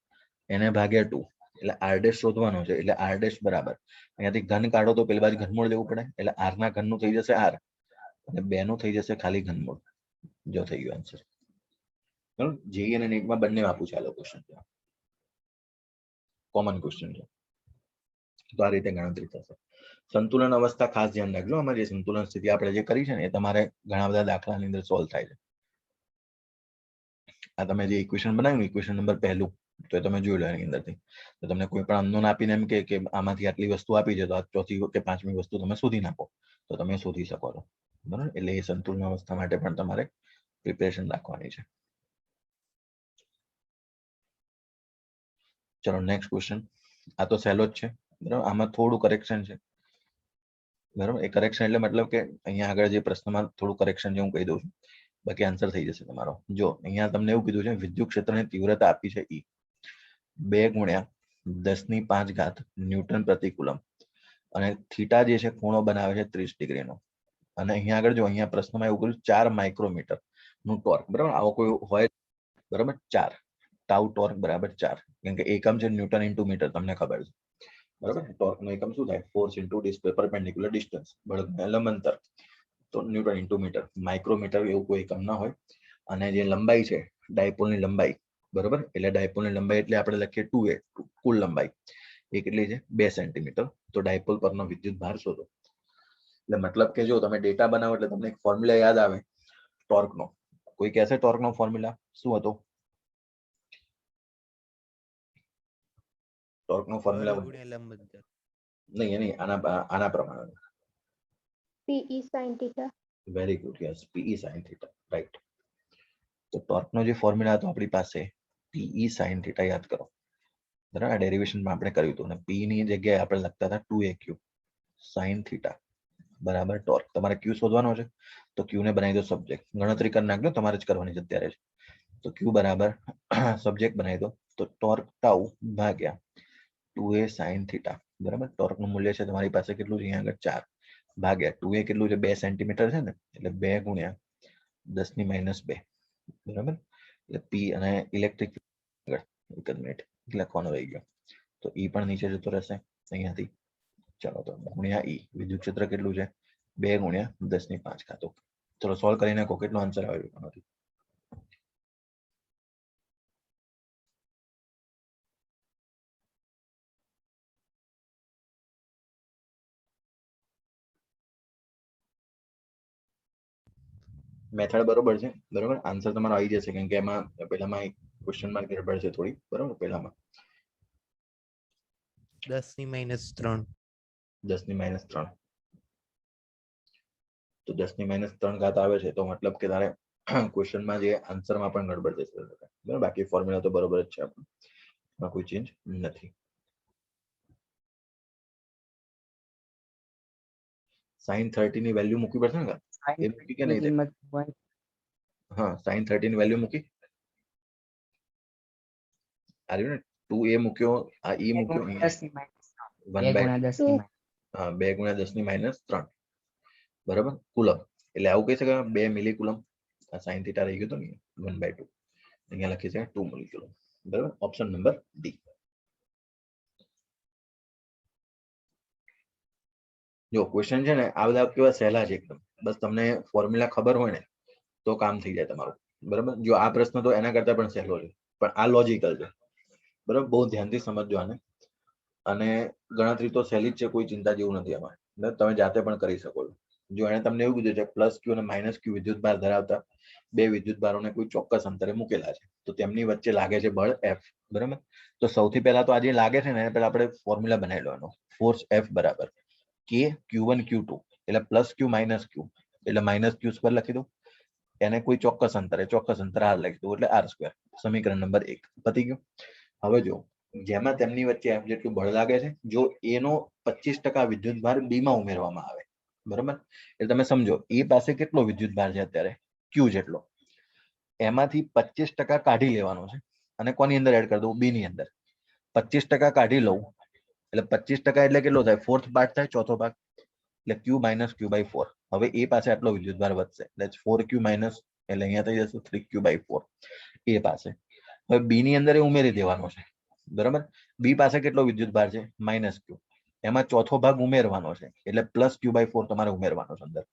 એને ભાગ્યા 2, એટલે r ડેશ શોધવાનો છે. એટલે r ડેશ બરાબર અહીંયાથી ઘન કાઢો તો પેલી બાજુ ઘનમૂળ લેવું પડે, એટલે r ના ઘનનું થઈ જશે r, અને 2 નું થઈ જશે ખાલી ઘનમૂળ. જો થઈ ગયું આન્સર. બરાબર. જેઈ અને નેટમાં બંને આપું છે આ ક્વેશ્ચન, કોમન ક્વેશ્ચન છે. તો આ રીતે ગણતરી થશે. સંતુલન અવસ્થા ખાસ ધ્યાન રાખજો. આમાં જે સંતુલન સ્થિતિ આપણે જે કરી છે ને, એ તમારે ઘણા બધા દાખલાની અંદર સોલ્વ થાય છે. આ તમે જે ઇક્વેશન બનાવ્યું, ઇક્વેશન નંબર 1, તો એ તમે જોઈ લો એની અંદરથી. તો તમને કોઈ પણ અનનોન આપીને એમ કે આમાંથી આટલી વસ્તુ આપી છે, તો આ ચોથી કે પાંચમી વસ્તુ તમે શોધી નાખો, તો તમે શોધી શકો છો, બરાબર. એટલે એ સંતુલન અવસ્થા માટે પણ તમારે પ્રિપેરેશન રાખવાની છે. ચલો નેક્સ્ટ ક્વેશ્ચન. આ તો સહેલો જ છે, બરાબર. આમાં થોડું કરેક્શન છે, બરાબર. એ કરેક્શન એટલે મતલબ કે અહીંયા આગળ જે પ્રશ્નમાં થોડું કરેક્શન છે હું કહી દઉં છું, બાકી આન્સર થઈ જશે તમારો. જો અહીંયા તમને એવું કીધું છે વિદ્યુત ક્ષેત્રની તીવ્રતા આપી છે E, 2 × 10⁵ ન્યૂટન પ્રતિ કુલમ, અને થીટા જે છે ખૂણો બનાવે છે 30 ડિગ્રીનો. અને અહીંયા આગળ જો અહીંયા પ્રશ્નમાં એવું કર્યું 4 માઇક્રોમીટર નું ટોર્ક, બરાબર, આવો કોઈ હોય, બરાબર, 4 ટાઉ ટોર્ક બરાબર 4, કેમ કે એકમ છે ન્યૂટન ઇન્ટુ મીટર, તમને ખબર છે, બરાબર. ટોર્ક નો એકમ શું થાય? ફોર્સ ઇન્ટુ પરપેન્ડિક્યુલર ડિસ્ટન્સ, બળ લંબ અંતર, તો ન્યૂટન ઇન્ટુ મીટર. માઇક્રોમીટર એવું કોઈ એકમ ના હોય. અને જે લંબાઈ છે ડાયપોલની લંબાઈ, બરાબર, એટલે ડાયપોલની લંબાઈ એટલે આપણે લખીએ 2a, કુલ લંબાઈ એ કેટલી છે? 2 સેન્ટીમીટર. તો ડાયપોલ પરનો વિદ્યુત ભાર શોધો. એટલે મતલબ કે જો તમે ડેટા બનાવો એટલે તમને એક ફોર્મ્યુલા યાદ આવે ટોર્ક નો. કોઈ કહેશે ટોર્ક નો ફોર્મ્યુલા શું હતો? ટોર્ક નો ફોર્મ્યુલા નહીં, એની આના પ્રમાણે. PE sin theta. Very good, yes, PE sin theta, right. તો ટોર્ક નો જે ફોર્મ્યુલા હતો આપણી પાસે PE sin theta, યાદ કરો, બરાબર. ડેરિવેશનમાં આપણે કર્યું હતું, અને P ની જગ્યાએ આપણે લખતા હતા 2aq sin theta બરાબર ટોર્ક. તમારે Q શોધવાનો છે, તો Q ને બનાવી દો સબ્જેક્ટ. ગણતરી કરી નાખજો, તમારે જ કરવાની છે અત્યારે જ. તો Q બરાબર સબ્જેક્ટ બનાવી દો, તો ટોર્ક ટાઉ ભાગ્યા 2a sin theta, બરાબર. ટોર્ક નું મૂલ્ય છે તમારી પાસે કેટલું છે? અહીંયા આગળ 4 ભાગ્યા 2a કેટલું છે? 2 સેન્ટીમીટર છે ને, એટલે 2 ગુણ્યા 10⁻², બરાબર. એટલે P અને ઇલેક્ટ્રિક એક જ મિનિટ લખવાનો રહી ગયો, તો E પણ નીચે જતો રહેશે અહીંયાથી. ચાલો તો ગુણ્યા E, વિદ્યુત ક્ષેત્ર કેટલું છે? 2 ગુણ્યા 10⁵. ચલો સોલ્વ કરી નાખો, કેટલો આન્સર આવ્યો એમાંથી? મેથડ બરોબર છે, બરોબર. આન્સર તમારો આવી જશે, કેમ કે એમાં પહેલામાં એક ક્વેશ્ચન માર્ક ગડબડ છે થોડી, બરોબર. પહેલામાં 10⁻3. 10⁻3. તો 10⁻3 આવે છે, તો મતલબ કે તારે ક્વેશ્ચનમાં જે આન્સરમાં પણ ગડબડ જશે, બરાબર. બાકી ફોર્મ્યુલા તો બરોબર જ છે આપણું, એમાં કોઈ ચેન્જ નથી. sin 30 ની વેલ્યુ મૂકવી પડશે ને? એ મૂકી કે નહીં? હા, sin 30 ની વેલ્યુ મૂકી. આવ્યું ને? 2a મૂક્યો, આ E મૂક્યો, 1/2, હા, 2 ગુણ્યા 10⁻3, બરાબર, કુલમ. એટલે આવું કહી શકાય 2 મિલી કુલમ. આ sin થીટા રહી ગયો તો ને 1/2, અહીંયા લખી છે 2 મિલી કુલમ, બરાબર. Option number D. જો ક્વેશ્ચન છે ને આ બધા કેવા સહેલા છે એકદમ, બસ તમને ફોર્મ્યુલા ખબર હોય ને તો કામ થઈ જાય તમારું, બરાબર. જો આ પ્રશ્ન તો એના કરતા પણ સહેલો છે, પણ આ લોજિકલ છે, બરાબર. બહુ ધ્યાનથી સમજજો આને. અને ગણતરી તો સહેલી જ છે, કોઈ ચિંતા જેવું નથી આમાં, બરાબર. તમે જાતે પણ કરી શકો છો. જો એને તમને એવું કીધું છે +q અને -q વિદ્યુત ભાર ધરાવતા બે વિદ્યુત ભારોને કોઈ ચોક્કસ અંતરે મૂકેલા છે, તો તેમની વચ્ચે લાગે છે બળ F, બરાબર. તો સૌથી પહેલા તો આ જે લાગે છે ને એને પહેલા આપણે ફોર્મ્યુલા બનાવી લેવાનો. ફોર્સ F બરાબર K Q1 Q2, એટલે +q -q એટલે -q² લખી દો. એને કોઈ ચોક્કસ અંતરે r લખી દો, એટલે r². સમીકરણ નંબર 1 પતી ગયું. હવે જો જેમાં તેમની વચ્ચે F જેટલું બળ લાગે છે, જો A નો 25% વિદ્યુત ભાર B માં ઉમેરવામાં આવે, બરાબર. એટલે તમે સમજો A પાસે કેટલો વિદ્યુત ભાર છે અત્યારે? Q જેટલો. એમાંથી 25% કાઢી લેવાનો છે, અને કોની અંદર એડ કરી દઉં? B ની અંદર. 25% કાઢી લઉં એટલે 25% એટલે કેટલો થાય? 4th પાર્ટ થાય, ચોથો ભાગ, એટલે Q - Q/4. હવે A પાસે આટલો વિદ્યુત ભાર વધશે, એટલે 4q માઇનસ, એટલે અહીંયા થઈ જશે 3q/4 A પાસે. હવે B ની અંદર એ ઉમેરી દેવાનો છે, બરાબર. B પાસે કેટલો વિદ્યુત ભાર છે? -q. એમાં ચોથો ભાગ ઉમેરવાનો છે, એટલે +q/4 તમારે ઉમેરવાનો છે અંદર,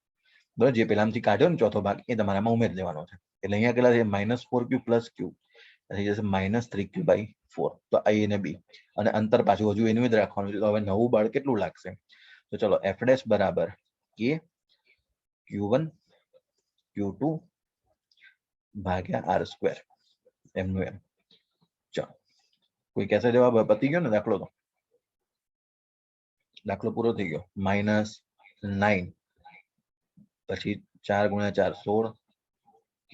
બરાબર. જે પેલામાંથી કાઢ્યો ને ચોથો ભાગ એ તમારામાં ઉમેરી દેવાનો છે. એટલે અહીંયા કેટલા છે? -4q + q થઈ જશે -3q/4. તો A અને B, અને અંતર પાછું હજુ એનું જ રાખવાનું છે. તો હવે નવું બળ કેટલું લાગશે? તો ચલો F' બરાબર K Q1 Q2 ભાગ્યા r², એમનું એમ. ચલો કોઈ કહેશે જવાબ પતી ગયો ને દાખલો? તો દાખલો પૂરો થઈ ગયો. -9 પછી 4 × 4 16 K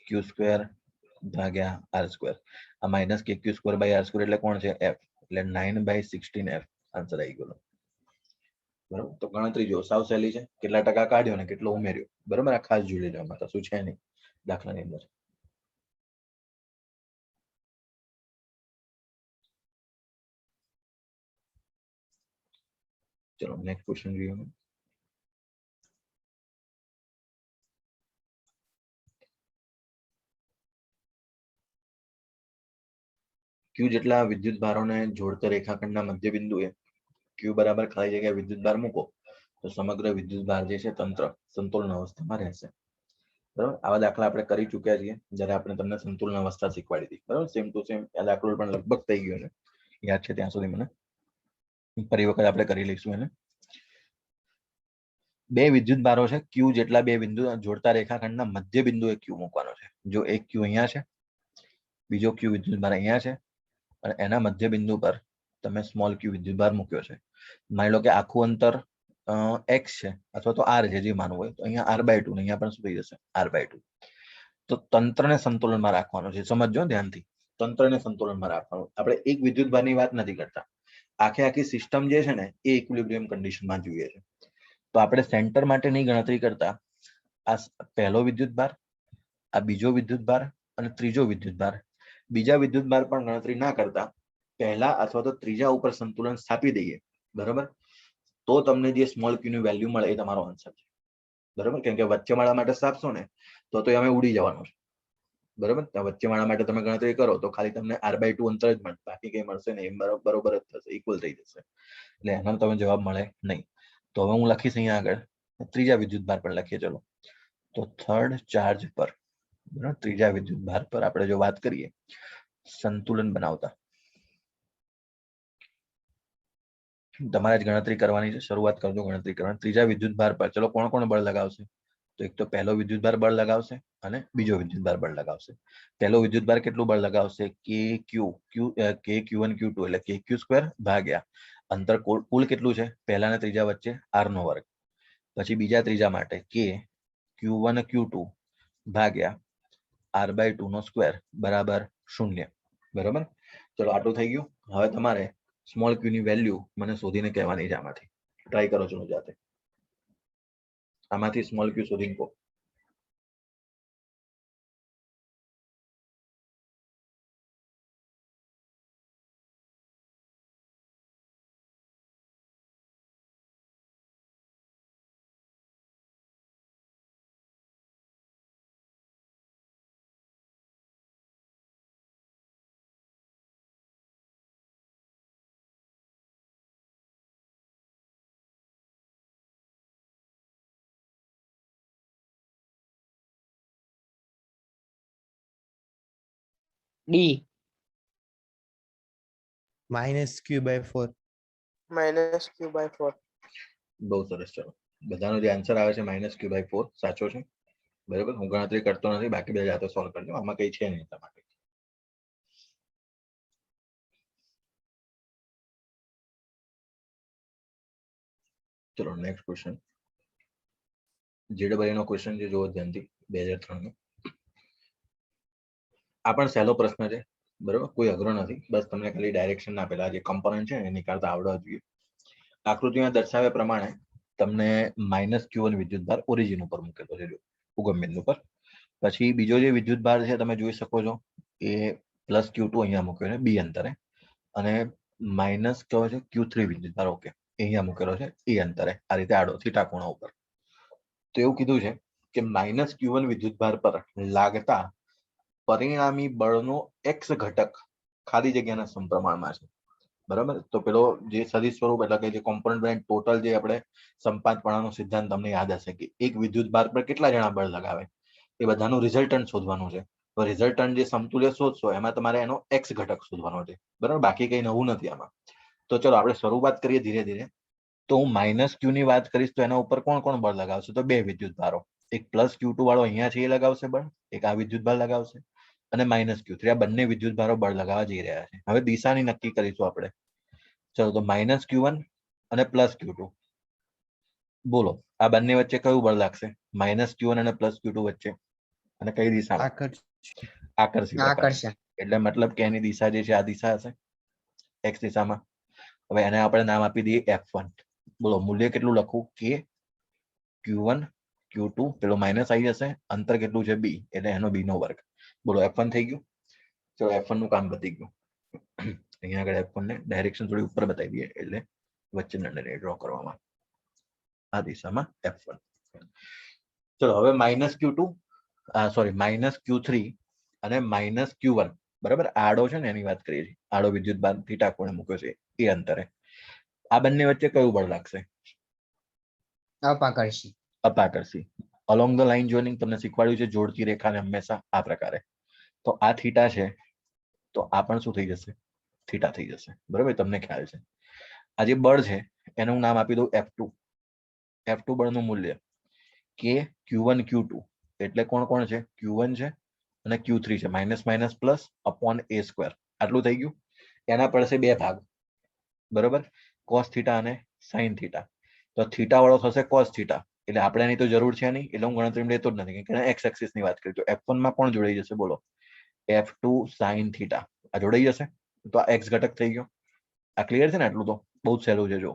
Q² ભાગ્યા r². આ -KQ²/r² એટલે કોણ છે? F, એટલે 9/16 F આન્સર આવી ગયો, બરાબર. તો ગણતરી જો સાવ સહેલી છે, કેટલા ટકા કાઢ્યો ને કેટલો ઉમેર્યો, બરાબર. આ ખાસ જોઈ લેજો, આમાં કશું છે નહીં દાખલાની અંદર. ચલો નેક્સ્ટ ક્વેશ્ચન જોઈએ. ક્યુ જેટલા વિદ્યુત ભારોને જોડતા રેખાખંડના મધ્ય બિંદુએ ક્યુ બરાબર ખાલી જગ્યા વિદ્યુત ભાર મૂકો તો સમગ્ર વિદ્યુત ભાર જે છે તંત્ર સંતુલન અવસ્થામાં રહેશે. બરાબર, આવા દાખલા આપણે કરી ચૂક્યા છીએ જ્યારે આપણે તમને સંતુલન અવસ્થા શીખવાડી હતી. બરાબર, સેમ ટુ સેમ આ દાખલો પણ લગભગ થઈ ગયો ને યાદ છે ત્યાં સુધી મને. ફરી વખત આપણે કરી લઈશું એને. બે વિદ્યુત ભારો છે ક્યુ જેટલા બે બિંદુ જોડતા રેખાખંડના મધ્ય બિંદુએ ક્યુ મૂકવાનો છે. જો એક ક્યુ અહીંયા છે, બીજો ક્યુ વિદ્યુત ભાર અહીંયા છે અને એના મધ્ય બિંદુ પર તમે સ્મોલ ક્યુ વિદ્યુત ભાર મૂક્યો છે. માની લો કે આખું અંતર x છે અથવા તો r છે, જે માનવું હોય તો અહીંયા r/2 ને અહીંયા પણ શું થઈ જશે r/2. તો તંત્રને સંતુલનમાં રાખવાનું છે. સમજજો ધ્યાનથી, તંત્રને સંતુલનમાં રાખવાનું. આપણે એક વિદ્યુત ભારની વાત નથી કરતા, આખી સિસ્ટમ જે છે ને એ ઇક્વિલિબ્રિયમ કન્ડિશનમાં જોઈએ છે. તો આપણે સેન્ટર માટેની ગણતરી કરતા આ પહેલો વિદ્યુત ભાર, આ બીજો વિદ્યુત ભાર અને ત્રીજો વિદ્યુત ભાર, બીજા વિદ્યુત ભાર પણ ગણતરી ના કરતા પહેલા અથવા તો ત્રીજા ઉપર સંતુલન સ્થાપી દઈએ, બરાબર, તો તમને જે સ્મોલ ક્યુ ની વેલ્યુ મળે એ તમારો આન્સર છે. બરાબર, કેમ કે વચ્ચેવાળા માટે સ્થાપશો ને તો અમે ઉડી જવાનું છે. બરાબર, વચ્ચેવાળા માટે તમે ગણતરી કરો તો ખાલી તમને r/2 અંતર જ મળશે, બાકી કઈ મળશે નહીં, બરોબર જ થશે, ઇક્વલ થઈ જશે. એટલે એનો તમે જવાબ મળે નહીં. તો હવે હું લખીશ અહીંયા આગળ ત્રીજા વિદ્યુત ભાર પર લખીએ. ચલો, તો થર્ડ ચાર્જ પર, બરાબર, ત્રીજા વિદ્યુત ભાર પર આપણે જો વાત કરીએ સંતુલન બનાવતા, તમારે જ ગણતરી કરવાની છે. શરૂઆત કરજો ગણતરી કરવાની. ત્રીજા વિદ્યુત ભાર પર ચલો કોણ કોણ બળ લગાવશે? તો એક તો પહેલો વિદ્યુત ભાર બળ લગાવશે અને બીજો વિદ્યુત ભાર બળ લગાવશે. પહેલો વિદ્યુત ભાર કેટલું બળ લગાવશે? KQ1 Q2 એટલે KQ² ભાગ્યા અંતર કુલ કેટલું છે પહેલા અને ત્રીજા વચ્ચે r². પછી બીજા ત્રીજા માટે KQ1 Q2 ભાગ્યા r/2² બરાબર 0. બરાબર, ચલો આટલું થઈ ગયું. હવે તમારે સ્મોલ ક્યુ ની વેલ્યુ મને શોધીને કહેવાની છે. આમાંથી ટ્રાય કરો છો જાતે, આમાંથી સ્મોલ ક્યુ શોધીને કહો. D. -q/4. -q/4. બહુ સરસ. ચલો, બધાનો જે આન્સર આવે છે -q/4 સાચો છે. બરાબર, હું ગણતરી કરતો નથી, બાકી બધા જાતે સોલ્વ કરજો, આમાં કઈ છે નહીં તમારે. ચલો નેક્સ્ટ ક્વેશ્ચન. JEE નો ક્વેશ્ચન છે, જોવો ધ્યાનથી, 2003 નો. આ પણ સહેલો પ્રશ્ન છે. બરાબર, કોઈ અઘરો નથી, બસ તમને ખાલી ડાયરેક્શન આપેલા જે કમ્પોનન્ટ છે એ નીકાળતા આવડવા જોઈએ. આકૃતિમાં દર્શાવ્યા પ્રમાણે તમને -q1 વિદ્યુત ભાર ઓરિજિન ઉપર મૂકેલો છે, ઉગમ બિંદુ પર. પછી બીજો જે વિદ્યુત ભાર છે તમે જોઈ શકો છો એ +q2 અહીંયા મૂક્યો છે b અંતરે, અને કયો છે q3 વિદ્યુત ભાર, ઓકે, અહીંયા મૂકેલો છે એ અંતરે, આ રીતે આડો થીટા ખૂણા ઉપર. તો એવું કીધું છે કે -q1 વિદ્યુત ભાર પર લાગતા પરિણામી બળનો x ઘટક ખાલી જગ્યાના સમપ્રમાણમાં છે. બરાબર, તો પેલો જે સદિશ સ્વરૂપ એટલે કે જે કોમ્પોનન્ટ બેન્ડ ટોટલ જે આપણે સંપાતપણાનો સિદ્ધાંત તમને યાદ હશે કે એક વિદ્યુત ભાર પર કેટલા જણા બળ લગાવે એ બધાનું રિઝલ્ટન્ટ શોધવાનું છે. તો રિઝલ્ટન્ટ જે સમતુલ્ય શોધશો એમાં તમારે એનો x ઘટક શોધવાનો છે. બરાબર, બાકી કઈ નવું નથી આમાં. તો ચલો આપણે શરૂઆત કરીએ ધીરે ધીરે. તો હું -q ની વાત કરીશ તો એના ઉપર કોણ કોણ બળ લગાવશે? તો બે વિદ્યુત ભારો, એક +q2 વાળો અહીંયા છે એ લગાવશે બળ, એક આ વિદ્યુત ભાર લગાવશે, અને -q3 આ બંને વિદ્યુત ભારો બળ લગાવવા જઈ રહ્યા છે. હવે દિશાની નક્કી કરીશું આપણે. ચલો, તો -q1 અને +q2, બોલો આ બંને વચ્ચે કયું બળ લાગશે? -q1 અને +q2 વચ્ચે, અને કઈ દિશામાં? આકર્ષણ. એટલે મતલબ કે એની દિશા જે છે આ દિશા હશે, x દિશામાં. હવે એને આપણે નામ આપી દઈએ F1. બોલો મૂલ્ય કેટલું લખવું? k q1 q2, પેલો માઇનસ આવી જશે, અંતર કેટલું છે b એટલે એનો b નો વર્ગ. બોલો F1 થઈ ગયું. ચલો F1 નું કામ પતી ગયું. અહીંયા આગળ F1 ને ડાયરેક્શન થોડી ઉપર બતાવી દઈએ એટલે વચ્ચે નળને ડ્રો કરવામાં, આ દિશામાં F1. ચલો હવે -q2 સોરી -q3 અને -q1 બરાબર, આડો છે ને એની વાત કરીએ છીએ, આડો વિદ્યુત ભાર થીટા કોણે મૂક્યો છે એ અંતરે. આ બંને વચ્ચે કયું બળ લાગશે? અપાકર્ષી. અપાકર્ષી. અલોંગ ધ લાઈન જોઈનિંગ તમને શીખવાડ્યું છે, જોડતી રેખાને હંમેશા આ પ્રકારે. તો આ થીટા છે, તો આ પણ શું થઈ જશે? થીટા થઈ જશે. બરાબર, તમને ખ્યાલ છે. આ જે બળ છે એનું નામ આપી દઉં F2. F2 બળનું મૂલ્ય કે Q1 Q2 એટલે કોણ કોણ છે? Q1 છે અને Q3 છે, minus minus plus upon a square. આટલું થઈ ગયું. એના પડશે બે ભાગ, બરોબર, કોસ થીટા અને સાઇન થીટા. તો થીટા વાળો થશે કોસ થીટા, એટલે આપણે એની તો જરૂર છે નહીં, એટલે હું ગણતરી લેતો જ નથી, કે એક્સ એક્સિસ ની વાત કરી. તો F1 માં કોણ જોડાઈ જશે? બોલો, F2 સાઇન થીટા. આ જોડાઈ જશે, તો આ એક્સ ઘટક થઈ ગયો. આ ક્લિયર છે ને? આટલું તો બહુ જ સહેલું છે. જો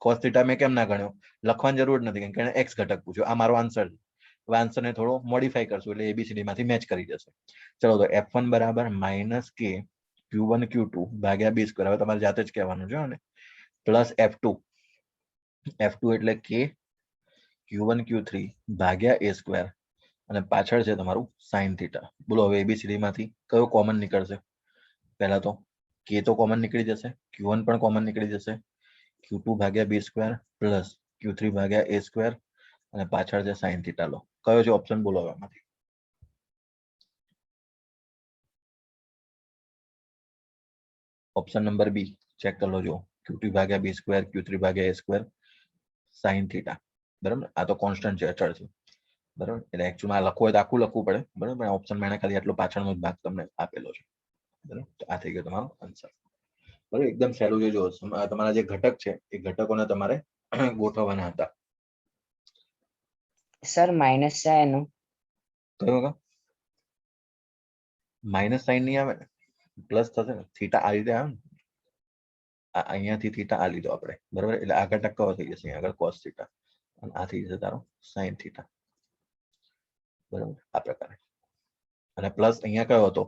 કોસ થીટા મેં કેમ ના ગણ્યો, લખવાની જરૂર નથી, કેમ કે એને એક્સ ઘટક પૂછ્યો. આ મારો આન્સર છે. હવે આન્સર ને થોડો મોડિફાઈ કરશું એટલે એબીસીડી માંથી મેચ કરી જશે. ચલો, તો F1 બરાબર માઇનસ કે Q1 Q2 ભાગ્યા b સ્ક્વેર. હવે તમારે જાતે જ કહેવાનું છે ને, પ્લસ F2 એટલે કે Q1 Q3 ભાગ્યા a સ્ક્વેર અને પાછળ છે તમારું સાઇન થીટા. બોલો, હવે એબીસીડી માંથી કયો કોમન નીકળશે? પહેલા તો કે તો કોમન નીકળી જશે, Q1 પણ કોમન નીકળી જશે, Q2 ભાગ્યા b સ્ક્વેર પ્લસ Q3 ભાગ્યા a સ્ક્વેર અને પાછળ છે સાઇન થીટા. લો, કયો છે ઓપ્શન? બોલો હવે આમાંથી. ઓપ્શન નંબર બી ચેક કરી લો. જો Q2 ભાગ્યા b સ્ક્વેર, Q3 ભાગ્યા a સ્ક્વેર, સાઇન થીટા. બરાબર, આ તો કોન્સ્ટન્ટ છે, અચળ છે. બરાબર, એટલે એકચ્યુઅલી આ લખવું હોય તો આખું લખવું પડે. બરાબર, ઓપ્શન મેં ખાલી આટલો પાછળનો જ ભાગ તમને આપેલો છે. બરાબર, તો આ થઈ ગયો તમારો આન્સર. બરાબર, એકદમ સહેલું છે. જો તમારા જે ઘટક છે એ ઘટકોને તમારે ગોઠવવાના હતા. સર માઇનસ છે એનું. કયો? માઇનસ સાઇન નહીં આવે ને, પ્લસ થશે ને. થીટા આ રીતે આવે ને, અહીંયાથી થીટા આ લીધો આપણે, બરાબર, એટલે આ ઘટક કયો થઈ જશે? આગળ કોસ થીટા અને આ થઈ જશે તારો સાઇન થીટા. બરાબર, આ પ્રકારે. અને પ્લસ અહીંયા કયો હતો?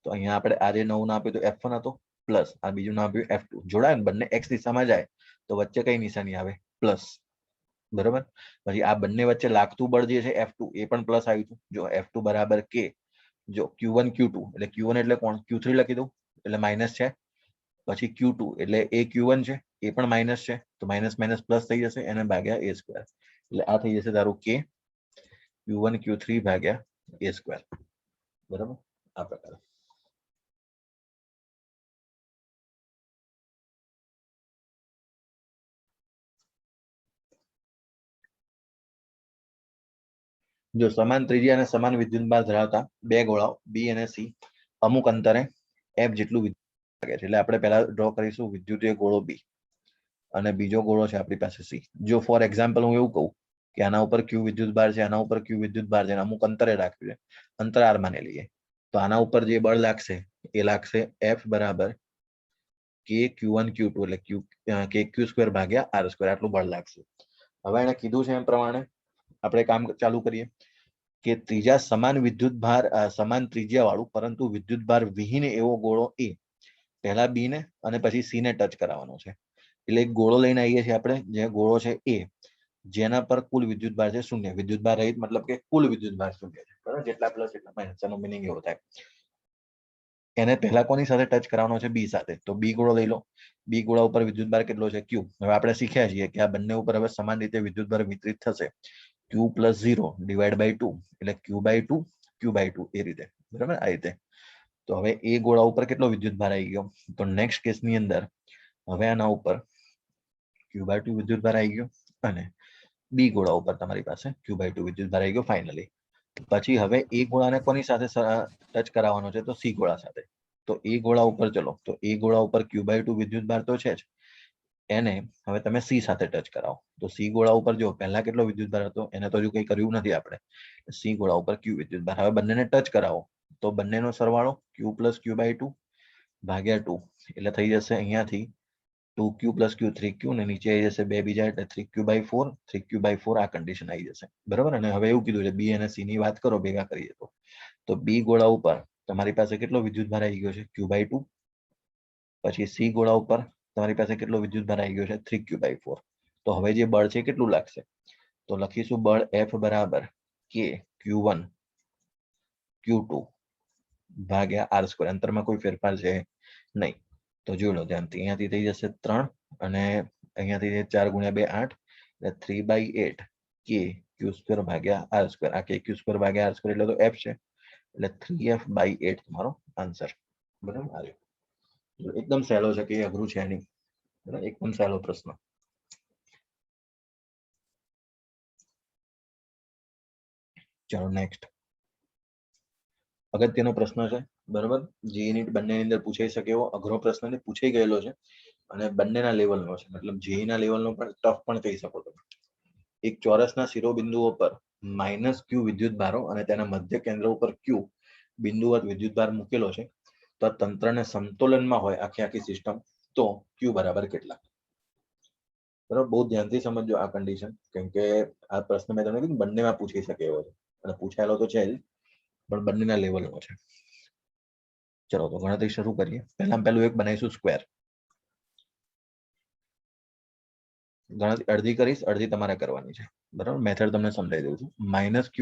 તો અહીંયા આપણે આ જે નવું નામ આપ્યું તો F1 હતો, પ્લસ આ બીજું નામ આપ્યું F2. જોડાય ને, બંને એક્સ દિશામાં જાય તો વચ્ચે કઈ નિશાની આવે? પ્લસ. બરાબર, પછી આ બંને વચ્ચે લાગતું બળ જે છે F2 એ પણ પ્લસ આવ્યું હતું. જો F2 બરાબર કે, જો Q1 Q2 એટલે Q1 એટલે કોણ? Q3 લખી દઉં એટલે માઇનસ છે, પછી Q2 એટલે એ Q1 છે, એ પણ માઇનસ છે, તો માઇનસ માઇનસ પ્લસ થઈ જશે, એને ભાગ્યા a સ્ક્વેર. એટલે આ થઈ જશે તારું કે Q1 Q3 ભાગ્યા a સ્ક્વેર. બરાબર, આ પ્રકારે. જો સમાન ત્રિજ્યા અને સમાન વિદ્યુતભાર ધરાવતા બે ગોળાઓ બી અને સી અમુક અંતરે f જેટલું વિદ્યુત લાગે છે. એટલે આપણે પહેલા ડ્રો કરીશું વિદ્યુતીય ગોળો બી અને બીજો ગોળો છે આપણી પાસે સી. જો ફોર એક્ઝામ્પલ હું એવું કહું કે આના ઉપર ક્યુ વિદ્યુતભાર છે, આના ઉપર ક્યુ વિદ્યુતભાર છે, અમુક અંતરે રાખ્યું છે, અંતર r માની લઈએ, તો આના ઉપર જે બળ લાગશે એ લાગશે f બરાબર કે Q1 Q2 એટલે કે Q સ્ક્વેર ભાગ્યા r સ્ક્વેર. આટલું બળ લાગશે. હવે એને કીધું છે એમ પ્રમાણે આપણે કામ ચાલુ કરીએ કે ત્રીજા સમાન વિદ્યુતભાર, સમાન ત્રિજ્યા વાળું પરંતુ વિદ્યુતભાર વિહીન એવો ગોળો એ પહેલા બી ને અને પછી સી ને ટચ કરાવવાનો છે. એટલે એક ગોળો લઈને આવીએ છીએ આપણે, જે ગોળો છે એ, જેના પર કુલ વિદ્યુતભાર છે શૂન્ય. વિદ્યુતભાર રહિત મતલબ કે કુલ વિદ્યુતભાર શૂન્ય છે. બરાબર, જેટલા પ્લસ એટલા માઇનસ, એનો મિનિંગ એવો થાય. એને પહેલા કોની સાથે ટચ કરાવવાનો છે? બી સાથે. તો બી ગોળો લઈ લો. બી ગોળા ઉપર વિદ્યુતભાર કેટલો છે? ક્યુ. હવે આપણે શીખ્યા છીએ કે આ બંને ઉપર હવે સમાન રીતે વિદ્યુતભાર વિતરિત થશે. Q પ્લસ 0 ડિવાઈડ બાય 2 એટલે Q બાય 2 Q બાય 2 એ રીતે. બરાબર, આ રીતે. તો હવે એ ગોળા ઉપર કેટલો વિદ્યુતભાર આવી ગયો? તો નેક્સ્ટ કેસની અંદર હવે આના ઉપર Q બાય 2 વિદ્યુતભાર આવી ગયો અને બી ગોળા ઉપર તમારી પાસે Q બાય 2 વિદ્યુતભાર આવી ગયો ફાઇનલી. પછી હવે એ ગોળાને કોની સાથે ટચ કરાવવાનો છે? તો સી ગોળા સાથે. તો એ ગોળા ઉપર ચલો, તો એ ગોળા ઉપર Q બાય 2 વિદ્યુતભાર તો છે જ, એને હવે તમે સી સાથે ટચ કરાવો. તો સી ગોળા ઉપર જો પહેલા કેટલો વિદ્યુતભાર હતો, એને તો હજુ કંઈ કર્યું નથી આપણે. સી ગોળા ઉપર ક્યુ વિદ્યુતભાર. હવે બંનેને ટચ કરાવો તો બંનેનો સરવાળો Q પ્લસ Q બાય 2 ભાગ્યા 2 એટલે થઈ જશે અહીંયાથી 2Q પ્લસ Q 3Q ને નીચે આવી જશે બે બીજા એટલે 3Q બાય 4 3Q બાય 4 આ કન્ડિશન આવી જશે. બરાબર, અને હવે એવું કીધું છે બી અને સી ની વાત કરો ભેગા કરીએ તો બી ગોળા ઉપર તમારી પાસે કેટલો વિદ્યુતભાર આવી ગયો છે? Q by 2. પછી સી ગોળા ઉપર તમારી પાસે કેટલો વિદ્યુતભાર આવી ગયો છે? 3Q by 4. તો હવે જે બળ છે કેટલું લાગશે? તો લખીશું બળ F બરાબર કે Q1 Q2 ભાગ્યા આર સ્ક્વેર, અંતરમાં કોઈ ફેરફાર છે નહીં. તો જોઈ લો ધ્યાનથી, અહીંયાથી થઈ જશે 3 અને અહીંયાથી 4 ગુણ્યા 2 8 એટલે 3/8 કે ક્યુ સ્ક્વેર ભાગ્યા આર સ્ક્વેર. આ કે ક્યુ સ્ક્વેર ભાગ્યા આર સ્ક્વેર એટલે તો f છે, એટલે 3f/8 તમારો આન્સર. બરાબર, આ રહ્યો. એકદમ સહેલો છે, કે અઘરું છે નહીં. બરાબર, એકદમ સહેલો પ્રશ્ન. ચાલો નેક્સ્ટ. અગત્યનો પ્રશ્ન છે. બરાબર, જે યુનિટ બંનેની અંદર પૂછાઈ શકે એવો અઘરો પ્રશ્ન ને પૂછાઈ ગયેલો છે અને બંનેના લેવલનો છે, મતલબ જેઈ ના લેવલનો પણ ટફ પણ કહી શકો તમે. એક ચોરસના શિરોબિંદુઓ પર -q વિદ્યુત ભારો અને તેના મધ્ય કેન્દ્ર ઉપર q બિંદુવત વિદ્યુત ભાર મૂકેલો છે, તો આ તંત્રને સમતોલનમાં હોય આખી આખી સિસ્ટમ, તો q બરાબર કેટલા? બરાબર, બહુ ધ્યાનથી સમજજો આ કન્ડિશન, કેમ કે આ પ્રશ્ન મેં તમને કીધું બંનેમાં પૂછી શકે એવો છે અને પૂછાયેલો તો છે જ, પણ બંનેના લેવલનો છે. ચલો તો ગણતરી શરૂ કરીએ. પહેલું એક બનાવીશું સ્ક્વેર. ગણતરી અડધી કરીશ, અડધી તમારે કરવાની છે. બરાબર, મેથડ તમને સમજાવી દઉં છું. -q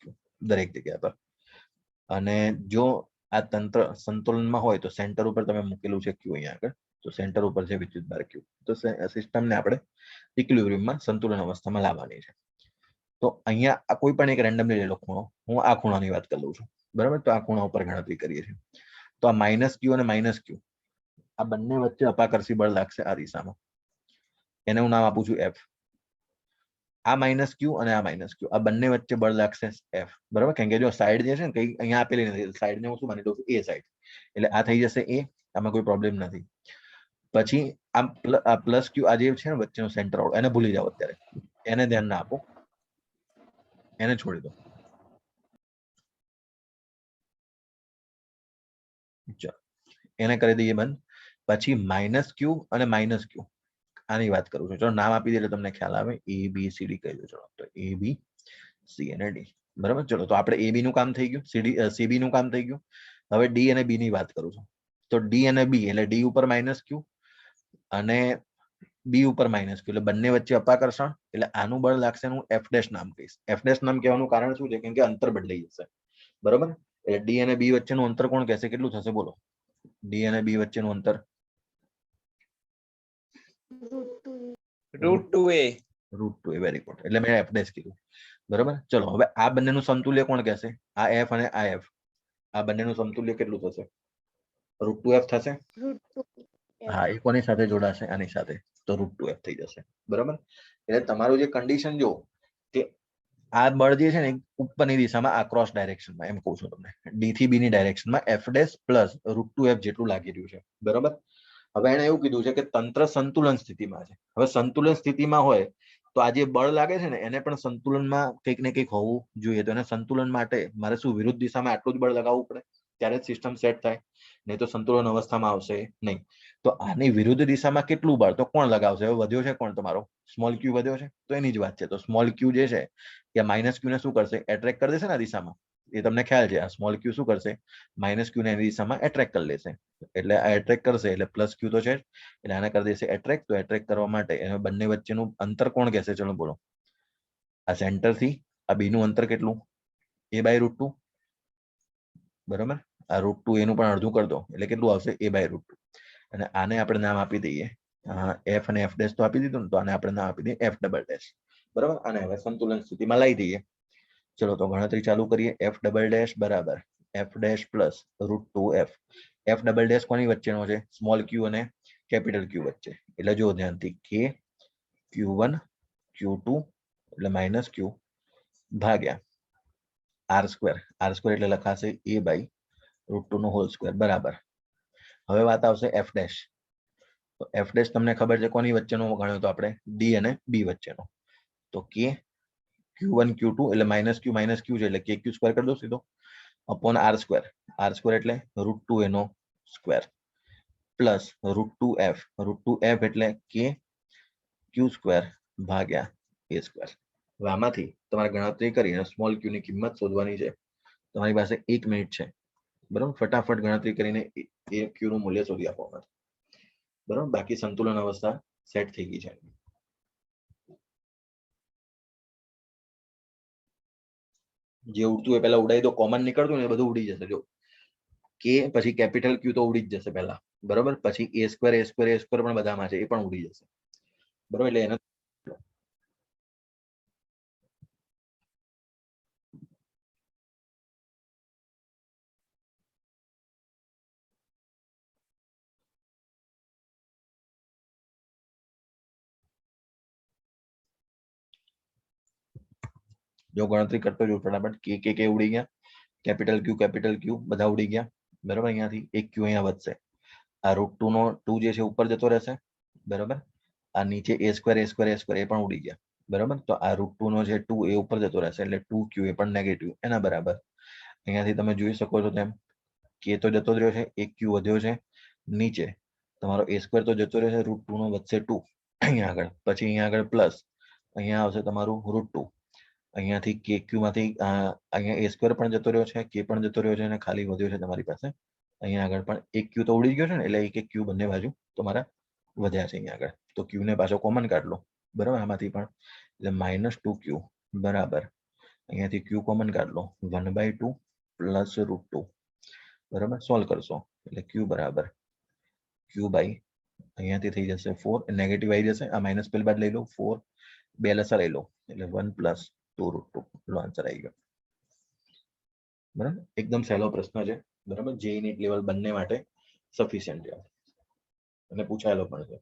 -q દરેક જગ્યા પર. અને જો આ તંત્ર સંતુલનમાં હોય તો સેન્ટર ઉપર તમે મૂકેલું છે q અહીંયા આગળ, તો સેન્ટર ઉપર છે વિદ્યુત ભાર q. તો સિસ્ટમને આપણે ઇક્વિલિબ્રિયમમાં સંતુલન અવસ્થામાં લાવવાની છે. તો અહીંયા આ કોઈ પણ એક રેન્ડમલી લઈ લો ખૂણો. હું આ ખૂણાની વાત કરી લઉં છું. બરાબર, તો આ ખૂણા ઉપર ગણતરી કરીએ છીએ. તો આ -q અને -q આ બંને વચ્ચે અપાકર્ષી બળ લાગશે આ દિશામાં. એને હું નામ આપું છું f. આ -q અને આ -q આ બંને વચ્ચે બળ લાગશે f. બરાબર, કેમ કે જો સાઈડ જે છે ને કઈ અહીંયા આપેલી નથી, સાઈડ ને હું શું માની લઉં છું a સાઈડ, એટલે આ થઈ જશે a, આમાં કોઈ પ્રોબ્લેમ નથી. પછી આ પ્લસ q આ જે છે ને વચ્ચેનો સેન્ટર વાળો, એને ભૂલી જાઓ અત્યારે, એને ધ્યાન ના આપો, એને છોડી દો. ચાલો એને કરી દઈએ બંધ. પછી -q અને -q આની વાત કરું છું. ચલો નામ આપી દે એટલે તમને ખ્યાલ આવે. a b c d કહી દો. ચલો તો a b c અને d. બરાબર, ચલો તો આપણે a b નું કામ થઈ ગયું, c b નું કામ થઈ ગયું. હવે d અને b ની વાત કરું છું. તો d અને b એટલે d ઉપર -q અને b ઉપર -q એટલે બંને વચ્ચે અપાકર્ષણ, એટલે આનું બળ લાગશે. હું f' નામ કહીશ. f' નામ કહેવાનું કારણ શું છે? કેમ કે અંતર બદલાઈ જશે. બરાબર, એટલે d અને b વચ્ચેનું અંતર કોણ કહેશે? કેટલું થશે બોલો? d અને b વચ્ચેનું અંતર √2a. વેરી ગુડ, એટલે મેં f' કીધું. બરાબર, ચલો હવે આ બંનેનું સમતુલ્ય કોણ કહેશે? આ f અને આ f, આ બંનેનું સમતુલ્ય કેટલું થશે? √2f થશે. હા, એ કોની સાથે જોડાશે? આની સાથે, તો √2f થઈ જશે. બરાબર, એટલે તમારું જે કન્ડિશન જો કે આ બળ જે છે ને ઉપરની દિશામાં આ ક્રોસ ડાયરેક્શનમાં, એમ કહું છું તમને, d થી b ની ડાયરેક્શનમાં f' પ્લસ √2f જેટલું લાગી રહ્યું છે. બરાબર, હવે એને એવું કીધું છે કે તંત્ર સંતુલન સ્થિતિમાં છે. હવે સંતુલન સ્થિતિમાં હોય તો આ જે બળ લાગે છે ને એને પણ સંતુલનમાં કંઈક ને કંઈક હોવું જોઈએ. તો એને સંતુલન માટે મારે શું વિરુદ્ધ દિશામાં આટલું જ બળ લગાવવું પડે, ત્યારે જ સિસ્ટમ સેટ થાય, નહીં તો સંતુલન અવસ્થામાં આવશે નહીં. તો આની વિરુદ્ધ દિશામાં કેટલું બળ તો કોણ લગાવશે? હવે વધ્યો છે કોણ? તમારો સ્મોલ q વધ્યો છે, તો એની જ વાત છે. તો સ્મોલ q જે છે કે -q ને શું કરશે? એટ્રેક્ટ કરી દેશે ને આ દિશામાં. એ તમને ખ્યાલ છે. આ સ્મોલ q શું કરશે? -q ને એની દિશામાં એટ્રેક્ટ કરી લેશે. એટલે આ એટ્રેક્ટ કરશે એટલે પ્લસ q તો છે જ, એટલે આને કરી દેશે એટ્રેક્ટ. તો એટ્રેક્ટ કરવા માટે એને બંને વચ્ચેનું અંતર કોણ કહેશે? ચલો બોલો. આ સેન્ટર થી આ b નું અંતર કેટલું? a/√2. બરાબર, આ √2 એનું પણ અડધું કરી દો એટલે કેટલું આવશે? a/√2. અને આને આપણે નામ આપી દઈએ f અને f' તો આપી દીધું ને, તો આને આપણે નામ આપી દઈએ f'. બરાબર, અને હવે સંતુલન સ્થિતિમાં લાવી દઈએ. ચલો તો ગણતરી ચાલુ કરીએ. f' બરાબર f' પ્લસ √2f. f' કોની વચ્ચેનો છે? સ્મોલ q અને કેપિટલ q વચ્ચે. એટલે જો ધ્યાનથી, k q1 q2 એટલે -q ભાગ્યા r². r² એટલે લખાશે a/√2 નો હોલ સ્ક્વેર. બરાબર, હવે વાત આવશે f'. તો f' તમને ખબર છે કોની વચ્ચેનો ગણ્યો તો આપણે? d અને b વચ્ચેનો. તો k q1 q2 એટલે -q છે એટલે kq² કરી દો સીધો, અપોન r². r² એટલે √2a નો સ્ક્વેર પ્લસ √2f. √2f એટલે k q² ભાગ્યા a². હવે આમાંથી તમારે ગણતરી કરી અને સ્મોલ q ની કિંમત શોધવાની છે. તમારી પાસે 1 મિનિટ છે. બરાબર, ફટાફટ ગણતરી કરીને એ q નું મૂલ્ય શોધી આપો. બરાબર, બાકી સંતુલન અવસ્થા સેટ થઈ ગઈ છે. જે ઉડતું હોય પહેલા ઉડાઈ દો, કોમન નીકળતું ને એ બધું ઉડી જશે. જો કે પછી કેપિટલ ક્યુ તો ઉડી જ જશે પહેલા, બરોબર. પછી એ સ્ક્વેર પણ બધામાં છે, એ પણ ઉડી જશે, બરોબર. એટલે એને જો ગણતરી કરતો જો ફટાફટ, કે ઉડી ગયા, કેપિટલ ક્યુ બધા ઉડી ગયા, બરોબર. અહીંયાથી એક ક્યુ અહીંયા વધશે. આ √2 નો 2 જે છે ઉપર જતો રહેશે, બરોબર. આ નીચે એ સ્ક્વેર એ પણ ઉડી ગયા, બરોબર. તો આ √2 નો જે 2 એ ઉપર જતો રહેશે, એટલે 2q એ પણ નેગેટિવ, એના બરાબર. અહીંયાથી તમે જોઈ શકો છો તેમ કે તો જતો જ રહ્યો છે, એક ક્યુ વધ્યો છે. નીચે તમારો એ સ્ક્વેર તો જતો રહેશે, √2 નો વધશે 2 અહીંયા આગળ. પછી અહીંયા આગળ પ્લસ, અહીંયા આવશે તમારું √2. અહીંયાથી કે ક્યુ માંથી અહીંયા એ સ્ક્વેર પણ જતો રહ્યો છે, કે પણ જતો રહ્યો છે, અને ખાલી વધ્યો છે તમારી પાસે અહીંયા આગળ પણ એક ક્યુ તો ઉડી ગયો છે ને, એટલે એક ક્યુ બંને બાજુ તમારા વધ્યા છે અહીંયા આગળ. તો ક્યુ ને પાછો કોમન કાઢ લો, બરાબર. આમાંથી પણ એટલે -2q બરાબર, અહીંયાથી ક્યુ કોમન કાઢ લો, 1/2 પ્લસ √2, બરાબર. સોલ્વ કરશો એટલે ક્યુ બરાબર ક્યુ બાય અહીંયાથી થઈ જશે 4, નેગેટિવ આવી જશે, આ માઇનસ પેલ બાદ લઈ લો, 4 બે લસા લઈ લો, એટલે 1 + 2√2 નો આન્સર આવી ગયો, બરાબર. એકદમ સહેલો પ્રશ્ન છે, બરાબર. જે નીટ લેવલ બંને માટે સફિશિયન્ટ છે અને પૂછાયેલો પણ છે.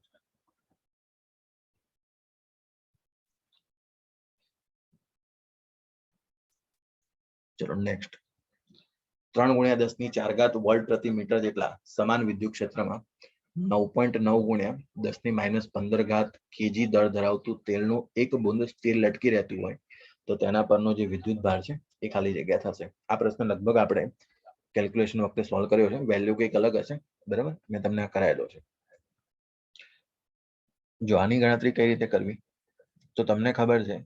ચલો નેક્સ્ટ. 3 × 10⁴ વોલ્ટ પ્રતિ મીટર જેટલા સમાન વિદ્યુત ક્ષેત્રમાં 9.9 × 10⁻15 kg દળ ધરાવતું તેલનું એક બુંદ સ્થિર લટકી રહેતું હોય તો તેના પરનો જે વિદ્યુત ભાર છે એ ખાલી જગ્યા થશે. આ પ્રશ્ન લગભગ આપણે કેલ્ક્યુલેશન વખતે સોલ્વ કર્યો છે, વેલ્યુ કંઈક અલગ હશે, બરાબર. મેં તમને કરાયેલો છે. જો આની ગણતરી કઈ રીતે કરવી, તો તમને ખબર છે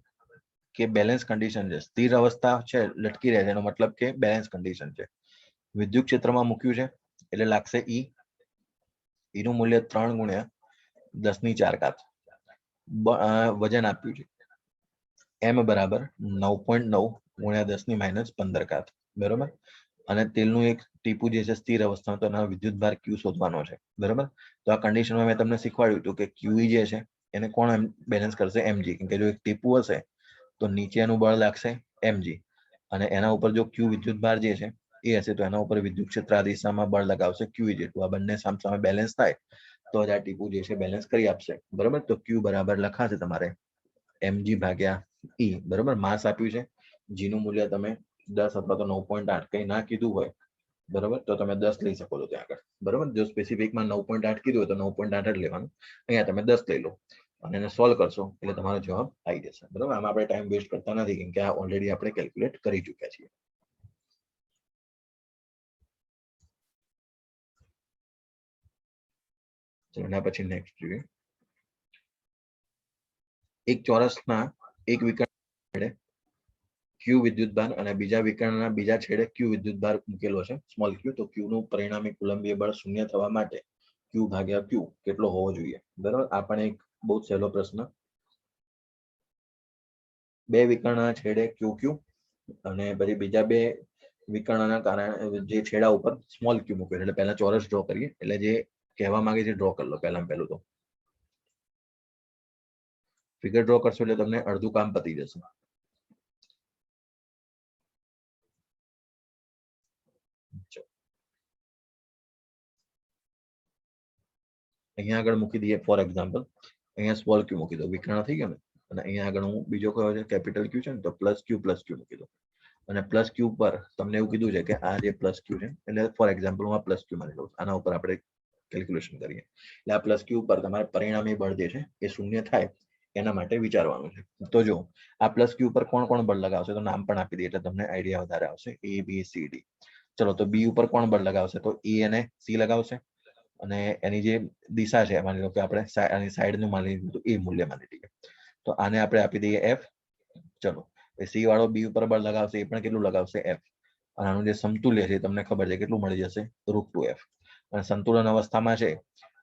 કે બેલેન્સ કન્ડિશન છે, સ્થિર અવસ્થા છે, લટકી રહે છે, એનો મતલબ કે બેલેન્સ કન્ડિશન છે. વિદ્યુત ક્ષેત્રમાં મૂક્યું છે એટલે લાગશે ઈ. નું મૂલ્ય 3 × 10⁴ વજન આપ્યું છે m બરાબર 9.9 × 10⁻15, બરોબર. અને તેલનું એક ટીપું જે છે સ્થિર અવસ્થામાં, તો એનો વિદ્યુત ભાર q શોધવાનો છે, બરોબર. તો આ કન્ડિશનમાં મેં તમને શીખવાડ્યું હતું કે qe જે છે એને કોણ બેલેન્સ કરશે, mg. કેમ કે જો એક ટીપું હશે તો નીચેનું બળ લાગશે mg, અને એના ઉપર જો q વિદ્યુત ભાર જે છે એ હશે તો એના ઉપર વિદ્યુત ક્ષેત્ર આ દિશામાં બળ લગાવશે qe જેટલું. આ બંને સામસામે બેલેન્સ થાય તો જ આ ટીપું જે છે બેલેન્સ કરી આપશે, બરોબર. તો q બરાબર લખાશે તમારે mg ભાગ્યા e, બરોબર. માસ આપ્યું છે, g નું મૂલ્ય તમે 10 અથવા તો 9.8 કઈ ના કીધું હોય, બરોબર, તો તમે 10 લઈ શકો છો ત્યાં આગળ, બરોબર. જો સ્પેસિફિકમાં 9.8 કીધું હોય તો 9.8 જ લેવાનું. અહીંયા તમે 10 લઈ લો અને એને સોલ્વ કરશો એટલે તમારો જવાબ આવી જશે, બરોબર. આમાં આપણે ટાઈમ વેસ્ટ કરતા નથી કેમ કે આ ઓલરેડી આપણે કેલ્ક્યુલેટ કરી ચૂક્યા છીએ. એના પછી નેક્સ્ટ જોઈએ. એક ચોરસના એક વિકર્ણ ક્યુ વિદ્યુતભાર અને બીજા વિકર્ણના બીજા છેડે ક્યુ વિદ્યુતભાર મૂકેલો છે, સ્મોલ ક્યુ. તો ક્યુ નું પરિણામી કુલંબીય બળ શૂન્ય થવા માટે ક્યુ ભાગ્યા ક્યુ કેટલો હોવો જોઈએ, બરાબર. આ પણ એક બહુ સહેલો પ્રશ્ન. બે વિકર્ણના છેડે ક્યુ ક્યુ અને પછી બીજા બે વિકર્ણના કારણે જે છેડા ઉપર સ્મોલ ક્યુ મૂક્યો, એટલે પહેલા ચોરસ ડ્રો કરીએ. એટલે જે કહેવા માંગે છે ડ્રો કરી લો પહેલા તો. ફિગર ડ્રો કરશો એટલે તમને અડધું કામ પતી જશે. અહીંયા આગળ મૂકી દઈએ ફોર એક્ઝામ્પલ, અહીંયા સ્મોલ ક્યુ મૂકી દો, વિકર્ણ થઈ ગયો ને. અને અહીંયા આગળ હું બીજો કયો છે કેપિટલ ક્યુ છે ને, તો પ્લસ ક્યુ મૂકી દો. અને પ્લસ ક્યુ પર તમને એવું કીધું છે કે આ જે પ્લસ ક્યુ છે, એટલે ફોર એક્ઝામ્પલ હું આ પ્લસ ક્યુ માની લઉં, આના ઉપર આપણે કેલ્ક્યુલેશન કરીએ. એટલે આ પ્લસ ક્યુ પર તમારે પરિણામી બળ જે છે એ શૂન્ય થાય એના માટે વિચારવાનું છે. તો જો આ પ્લસ ક્યુ પર કોણ કોણ બળ લગાવશે, તો નામ પણ આપી દઈએ એટલે તમને આઈડિયા વધારે આવશે. A B C D. ચલો, તો બી ઉપર કોણ બળ લગાવશે, તો E અને C લગાવશે. અને એની જે દિશા છે માની લો કે આપણે સાઈડ નું માની લીધું, એ મૂલ્ય માની લઈએ. તો આને આપણે આપી દઈએ F. ચલો, સી વાળો બી ઉપર બળ લગાવશે, એ પણ કેટલું લગાવશે, F. અને આનું જે સમતુલ્ય છે તમને ખબર છે કેટલું મળી જશે, √2F. અને સંતુલન અવસ્થામાં છે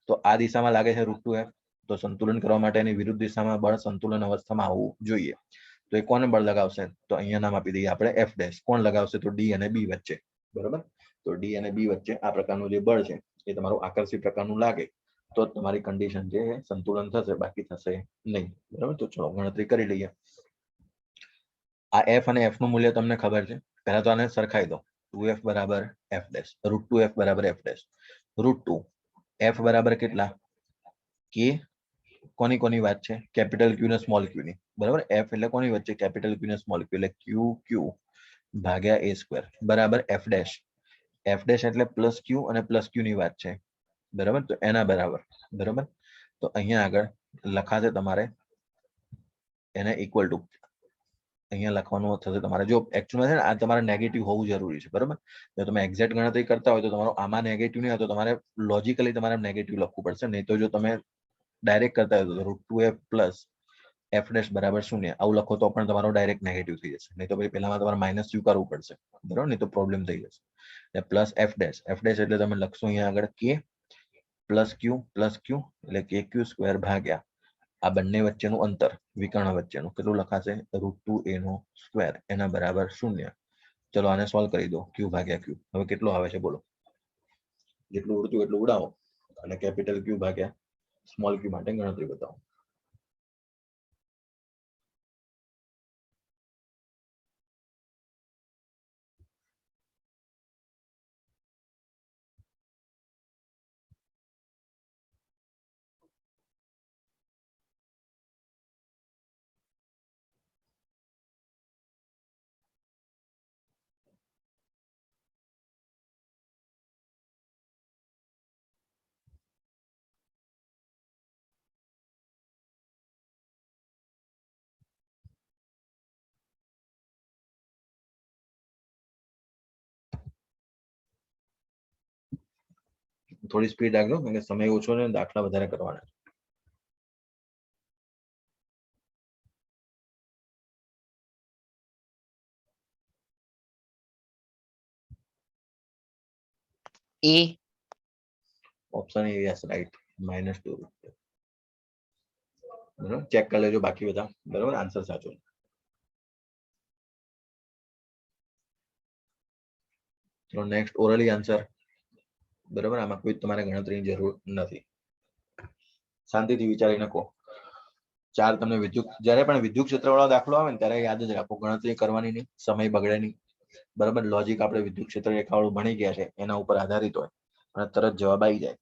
તો આ દિશામાં લાગે છે √2F. તો સંતુલન કરવા માટે એની વિરુદ્ધ દિશામાં બળ સંતુલન અવસ્થામાં આવવું જોઈએ. તો એ કોને બળ લગાવશે? તો અહીંયા નામ આપી દઈએ આપણે એફ ડેશ. કોણ લગાવશે? તો ડી અને બી વચ્ચે. બરાબર, તો ડી અને બી વચ્ચે આ પ્રકારનું જે બળ છે એ તમારું આકર્ષી પ્રકારનું લાગે તો તમારી કન્ડિશન જે સંતુલન થશે, બાકી થશે નહીં. બરાબર, તો ચલો ગણતરી કરી લઈએ. આ એફ અને એફ નું મૂલ્ય તમને ખબર છે. પહેલા તો આને સરખાઈ દો. 2f બરાબર f ડેશ, √2f બરાબર f ડેશ. √2 f બરાબર કેટલા? કે કોની કોની વાત છે? કેપિટલ ક્યુ ને સ્મોલ ક્યુ ની. બરાબર, f એટલે કોની વચ્ચે? કેપિટલ ક્યુ ને સ્મોલ ક્યુ, એટલે ક્યુ ક્યુ ભાગ્યા a સ્ક્વેર બરાબર f ડેશ. f ડેશ એટલે પ્લસ ક્યુ અને પ્લસ ક્યુ ની વાત છે. બરાબર, તો એના બરાબર. બરાબર, તો અહીંયા આગળ લખાશે તમારે એને ઇક્વલ ટુ, અહીંયા લખવાનું થશે તમારે. જો એકચ્યુઅલમાં છે ને આ તમારે નેગેટિવ હોવું જરૂરી છે. બરાબર, જો તમે એક્ઝેક્ટ ગણતરી કરતા હોય તો તમારો આમાં નેગેટિવ નહીં હોય તો તમારે લોજિકલી તમારે નેગેટિવ લખવું પડશે. નહીં તો જો તમે ડાયરેક્ટ કરતા હોય તો √2f પ્લસ f ડેશ બરાબર 0 આવું લખો તો પણ તમારો ડાયરેક્ટ નેગેટિવ થઈ જશે. નહીં તો પછી પહેલામાં તમારે માઇનસ સ્વીકારવું પડશે. બરાબર, નહીં તો પ્રોબ્લેમ થઈ જશે. એટલે plus f dash. f dash એટલે તમે લખશો અહીંયા આગળ k પ્લસ ક્યુ એટલે કે ક્યુ સ્ક્વેર ભાગ્યા આ બંને વચ્ચેનું અંતર, વિકર્ણ વચ્ચેનું કેટલું લખાશે? √2a નો સ્ક્વેર એના બરાબર 0. ચલો આને સોલ્વ કરી દો. ક્યુ ભાગ્યા ક્યુ હવે કેટલો આવે છે બોલો? જેટલું ઉડતું એટલું ઉડાવો અને કેપિટલ ક્યુ ભાગ્યા સ્મોલ ક્યુ માટે ગણતરી બતાવો. થોડી સ્પીડ રાખજો કારણ કે સમય ઓછો છે, દાખલા વધારે કરવાના. A. Option A yes right, -2. બરાબર, ચેક કરી લેજો બાકી બધા. બરાબર, આન્સર સાચો. ચલો નેક્સ્ટ ઓરલી આન્સર. બરાબર, આમાં કોઈ તમારે ગણતરીની જરૂર નથી. શાંતિથી વિચારીને કહો. 4 તમને વિદ્યુત, જ્યારે પણ વિદ્યુત ક્ષેત્ર વાળો દાખલો આવે ને ત્યારે યાદ જ રાખો, ગણતરી કરવાની નહીં, સમય બગડે નહીં. બરાબર, લોજિક આપણે વિદ્યુત ક્ષેત્ર રેખાવાળું ભણી ગયા છે એના ઉપર આધારિત હોય અને તરત જવાબ આવી જાય.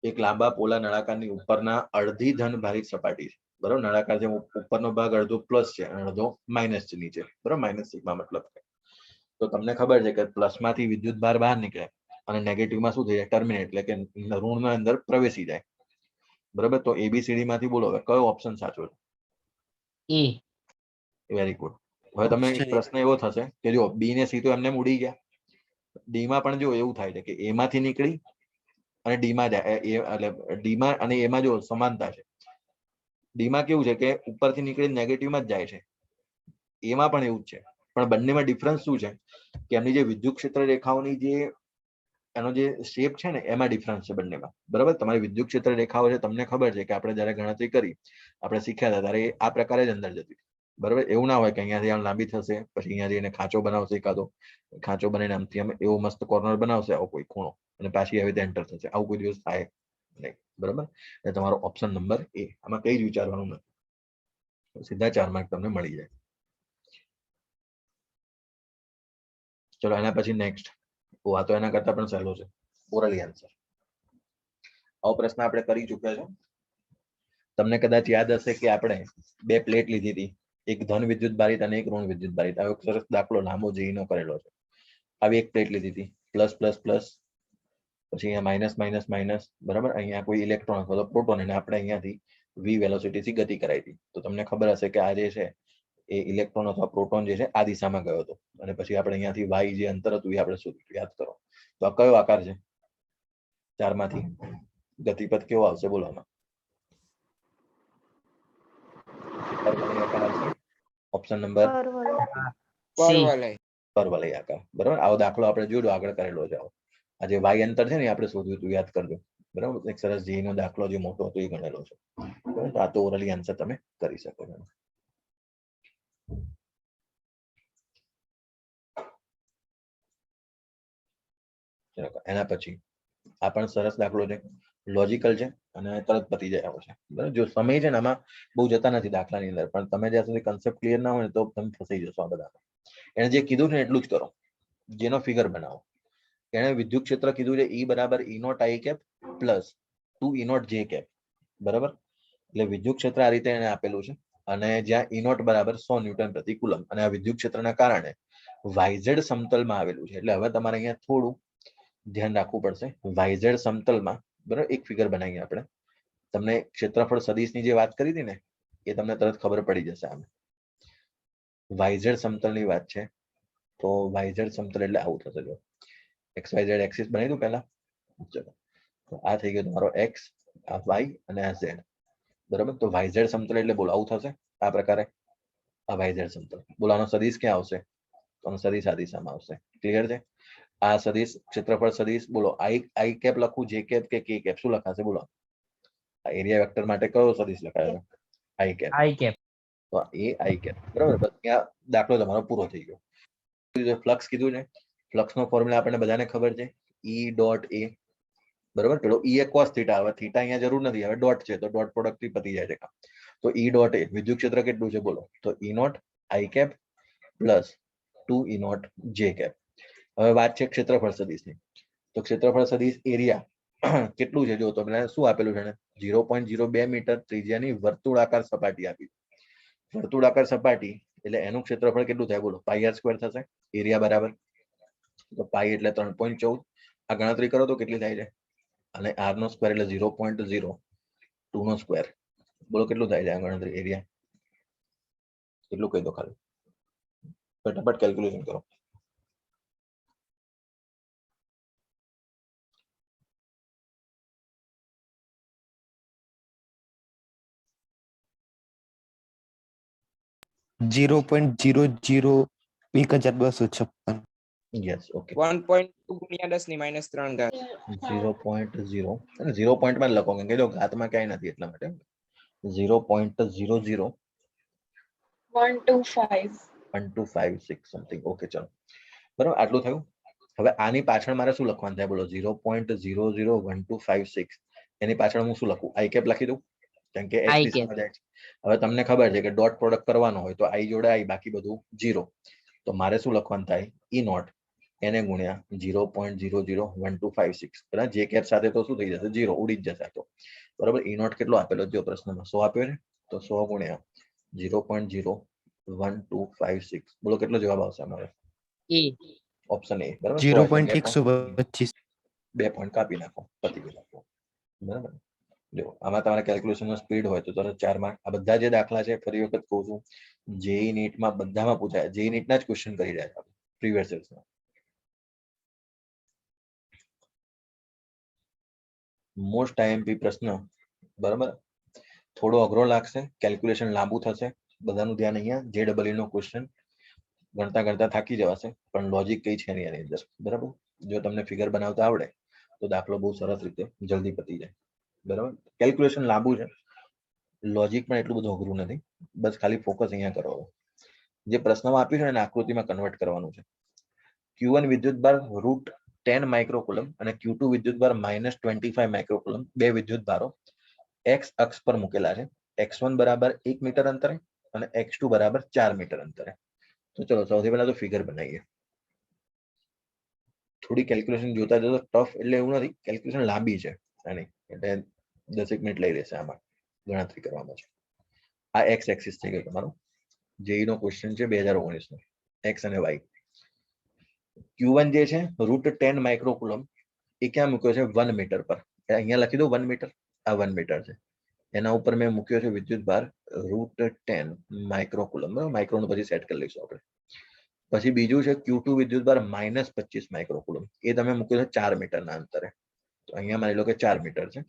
એક લાંબા પોલા નળાકારની ઉપરના અડધી ધન ભારિત સપાટી છે. બરાબર, નળાકાર છે, ઉપરનો ભાગ અડધો પ્લસ છે અને અડધો માઇનસ છે નીચે. બરાબર, માઇનસ સિગ્મા મતલબ છે. તો તમને ખબર છે કે પ્લસ માંથી વિદ્યુત ભાર બહાર નીકળે અને નેગેટિવમાં શું થઈ જાય? ટર્મિનેટ, એટલે કે ઋણના અંદર પ્રવેશી જાય. બરાબર, તો એબીસીડી માંથી બોલો હવે કયો ઓપ્શન સાચો છે? A. Very good. હવે તમે એક પ્રશ્ન એવો થશે કે જો બી ને સી તો એમને ઉડી ગયા, ડી માં પણ જો એવું થાય છે કે એ માંથી નીકળી અને ડી માં જાય, એટલે ડી માં અને એમાં જો સમાનતા છે. ડી માં કેવું છે કે ઉપરથી નીકળી નેગેટિવ માં જ જાય છે, એમાં પણ એવું જ છે. પણ બંનેમાં ડિફરન્સ શું છે કે એમની જે વિદ્યુત ક્ષેત્ર રેખાઓની જે એનો જે શેપ છે ને એમાં ડિફરન્સ છે બંનેમાં. બરાબર, તમારી વિદ્યુત ક્ષેત્ર રેખાઓ છે, તમને ખબર છે કે આપણે જયારે ગણતરી કરી, આપણે શીખ્યા હતા ત્યારે આ પ્રકારે જ અંદર જતી. બરાબર, એવું ના હોય કે અહીંયાથી આમ લાંબી થશે પછી અહીંયા જઈને ખાંચો બનાવશે, એકાદો ખાંચો બનાવીને આમથી આમ એવો મસ્ત કોર્નર બનાવશે આવો કોઈ ખૂણો અને પાછી આવી રીતે એન્ટર થશે. આવું કોઈ દિવસ થાય નહીં. બરાબર, એટલે તમારો ઓપ્શન નંબર એ. આમાં કઈ જ વિચારવાનું નથી, સીધા 4 માર્ક તમને મળી જાય. ચલો એના પછી નેક્સ્ટ. આ તો એના કરતા પણ સહેલો છે, ઓરલી આન્સર. આવો પ્રશ્ન આપણે કરી ચૂક્યા છે. તમને કદાચ યાદ હશે કે આપણે 2 પ્લેટ લીધી હતી, એક ધન વિદ્યુત ભારિત અને એક ઋણ વિદ્યુત ભારિત. આવો સરસ દાખલો લાંબો જઈને કરેલો છે. આવી એક પ્લેટ લીધી હતી, પ્લસ પ્લસ પ્લસ, પછી અહીંયા માઇનસ માઇનસ માઇનસ. બરાબર, અહીંયા કોઈ ઇલેક્ટ્રોન અથવા તો પ્રોટોન, અને આપણે અહીંયાથી v વેલોસિટી થી ગતિ કરાવી હતી. તો તમને ખબર હશે કે આ જે છે એ ઇલેક્ટ્રોન અથવા પ્રોટોન જે છે આ દિશામાં ગયો હતો અને પછી આપણે અહીંયાથી y જે અંતર હતું એ આપણે શોધ્યું. યાદ કરો. તો આ કયો આકાર છે? 4 માંથી ગતિપથ કેવો આવશે બોલો? આમાં ઓપ્શન નંબર પરવલય આકાર. બરાબર, આવો દાખલો આપણે જોયો આગળ કરેલો છે. આ જે y અંતર છે ને આપણે શોધ્યું હતું, યાદ કરજો. બરાબર. એક સરસ જી નો દાખલો જે મોટો હતો એ ગણેલો છે. બરાબર. તો આ તો ઓરલી આન્સર તમે કરી શકો છો. ચલો, એના પછી આ પણ સરસ દાખલો છે, લોજિકલ છે અને તરત પતી જાય આવો છે. બરાબર. જો સમય છે ને આમાં બહુ જતા નથી દાખલાની અંદર, પણ તમે જ્યાં સુધી કન્સેપ્ટ ક્લિયર ના હોય ને તો તમે ફસાઈ જશો આ બધા. એને જે કીધું છે એટલું જ કરો, જેનો ફિગર બનાવો. એને વિદ્યુત ક્ષેત્ર કીધું છે E બરાબર E not I cap plus 2 E not J cap. બરાબર. એટલે વિદ્યુત ક્ષેત્ર આ રીતે એને આપેલું છે, અને જ્યાં E નોટ બરાબર 100 ન્યૂટન પ્રતિ કુલમ, અને આ વિદ્યુત ક્ષેત્રના કારણે YZ સમતલમાં આવેલું છે. એટલે હવે તમારે અહીંયા થોડું ધ્યાન રાખવું પડશે. YZ સમતલમાં બરાબર એક ફિગર બનાવીએ આપણે. તમને ક્ષેત્રફળ સદિશની જે વાત કરી હતી ને એ તમને તરત ખબર પડી જશે. આમ YZ સમતલની વાત છે, તો YZ સમતલ એટલે આવું થશે. જો XYZ એક્સિસ બનાવી દઉં પહેલા. ચલો, તો આ થઈ ગયો તમારો X, આ Y અને આ Z. બરાબર. તો YZ સમતલ એટલે બોલો આવું થશે આ પ્રકારે. આ YZ સમતલ બોલો, આનો સદિશ ક્યાં આવશે? તો આનો સદિશ આ દિશામાં આવશે. ક્લિયર છે? આ સદિશ ક્ષેત્રફળ સદિશ બોલો I કેપ લખું, J કેપ કે K કેપ, શું લખાશે બોલો? આ એરિયા વેક્ટર માટે કયો સદિશ લખાયો? I cap. I cap. તો એ I કેપ. બરાબર. બસ ત્યાં દાખલો તમારો પૂરો થઈ ગયો. ફ્લક્સ કીધું છે. ફ્લક્સ નો ફોર્મ્યુલા આપણને બધાને ખબર છે, E ડોટ A. બરાબર. પેલો E એ cos થીટા, હવે થીટા અહીંયા જરૂર નથી, હવે ડોટ છે તો ડોટ પ્રોડક્ટ થી પતી જાય છે કામ. તો E ડોટ A વિદ્યુત ક્ષેત્ર કેટલું છે બોલો? તો E not I cap plus 2 E not J cap. હવે વાત છે ક્ષેત્રફળ સદિશની. તો ક્ષેત્રફળ સદિશ એરિયા કેટલું છે? જો તમને શું આપેલું છે? 0.02 મીટર ત્રિજ્યાની વર્તુળાકાર સપાટી આપી. વર્તુળાકાર સપાટી એટલે એનું ક્ષેત્રફળ કેટલું થાય બોલો? પાઈ આર સ્ક્વેર થશે. એરિયા બરાબર, તો પાઈ એટલે 3.14. આ ગણતરી કરો તો કેટલી થાય છે? અને આર નો સ્ક્વેર એટલે 0.02 નો સ્ક્વેર. બોલો કેટલું થાય છે આ ગણતરી? એરિયા કેટલું કહી દો ખાલી, ફટાફટ કેલ્ક્યુલેશન કરો. Zero point zero zero 1256. Yes, okay. 1.2 ગુણ્યા 10 ની -3 ઘાત. 0.0 અને 0 પોઈન્ટ માં લખો, કેમ કે જો ઘાતમાં ક્યાંય નથી એટલા માટે. 0.00 125. 1256 સમથિંગ. ઓકે, ચલો બરાબર, આટલું થયું. હવે આની પાછળ મારે શું લખવાનું થાય બોલો? 0.001256 એની પાછળ હું શું લખું? I કેપ લખી દઉં, કેમ કે X I દિશામાં જાય છે. હવે તમને ખબર છે કે ડોટ પ્રોડક્ટ કરવાનો હોય તો I જોડે I, બાકી બધું 0. તો મારે શું લખવાનું થાય? E નોટ એને ગુણ્યા 0.001256. બરાબર. J કેપ સાથે તો શું થઈ જશે? 0 ઉડી જ જશે. તો બરાબર. E નોટ કેટલો આપેલો જો પ્રશ્નમાં? 100 આપ્યો છે, તો 100 ગુણ્યા 0.01256. બોલો કેટલો જવાબ આવશે અમારે? A. Option A. બરાબર. 0.125. 2 પોઈન્ટ કાપી નાખો, પતી ગયું. બરાબર. જો આમાં તમારે કેલ્ક્યુલેશન નો સ્પીડ હોય તો તરત 4 માર્ક. આ બધા જે દાખલા છે ફરી વખત કહું છું, જેઈ નીટમાં બધામાં પૂછાય. જેઈ નીટના જ ક્વેશ્ચન કરી રહ્યા છે પ્રીવિયસ યર્સમાં. મોસ્ટ આઈએમપી પ્રશ્ન. બરાબર. થોડો અઘરો લાગશે, કેલ્ક્યુલેશન લાંબુ થશે. બધાનું ધ્યાન અહીંયા. JEE નો ક્વેશ્ચન ગણતા ગણતા થાકી જવાશે, પણ લોજિક કઈ છે નહીં આની અંદર. બરાબર. જો તમને ફિગર બનાવતા આવડે તો દાખલો બહુ સરસ રીતે જલ્દી પતી જાય. બરાબર. કેલ્ક્યુલેશન લાંબુ છે, લોજિક પણ એટલું બધું અઘરું નથી. બસ ખાલી ફોકસ અહીંયા કરો. જે પ્રશ્નમાં આપ્યું છે એને આકૃતિમાં કન્વર્ટ કરવાનું છે. Q1 વિદ્યુતભાર √10 માઇક્રોકુલમ અને Q2 વિદ્યુતભાર -25 માઇક્રોકુલમ, બે વિદ્યુતભારો X અક્ષ પર મૂકેલા છે. X1 બરાબર 1 મીટર અંતરે અને X2 બરાબર 4 મીટર અંતરે. તો ચલો સૌથી પહેલા તો ફિગર બનાવીએ. થોડી કેલ્ક્યુલેશન જોતા જતો ટફ એટલે એવું નથી, કેલ્ક્યુલેશન લાંબી છે આની, એટલે 10 મિનિટ લઈ લેશે આમાં ગણતરી કરવામાં. છે આ એક્સ એક્સિસ થઈ ગયો તમારો. જેઈ નો ક્વેશ્ચન છે 2019 નો. એક્સ અને વાય. Q1 જે છે √10 માઇક્રોકુલમ, એ ક્યાં મૂક્યો છે? 1 મીટર પર. અહીંયા લખી દો 1 મીટર. આ 1 મીટર છે, એના ઉપર મેં મૂક્યો છે વિદ્યુતભાર √10 માઇક્રોકુલમ. માઇક્રોનું પછી સેટ કરી લઈશું આપણે. પછી બીજું છે Q2 વિદ્યુતભાર -25 માઇક્રોકુલમ, એ તમે મૂક્યો છે 4 મીટરના અંતરે. તો અહીંયા માની લો કે 4 મીટર છે,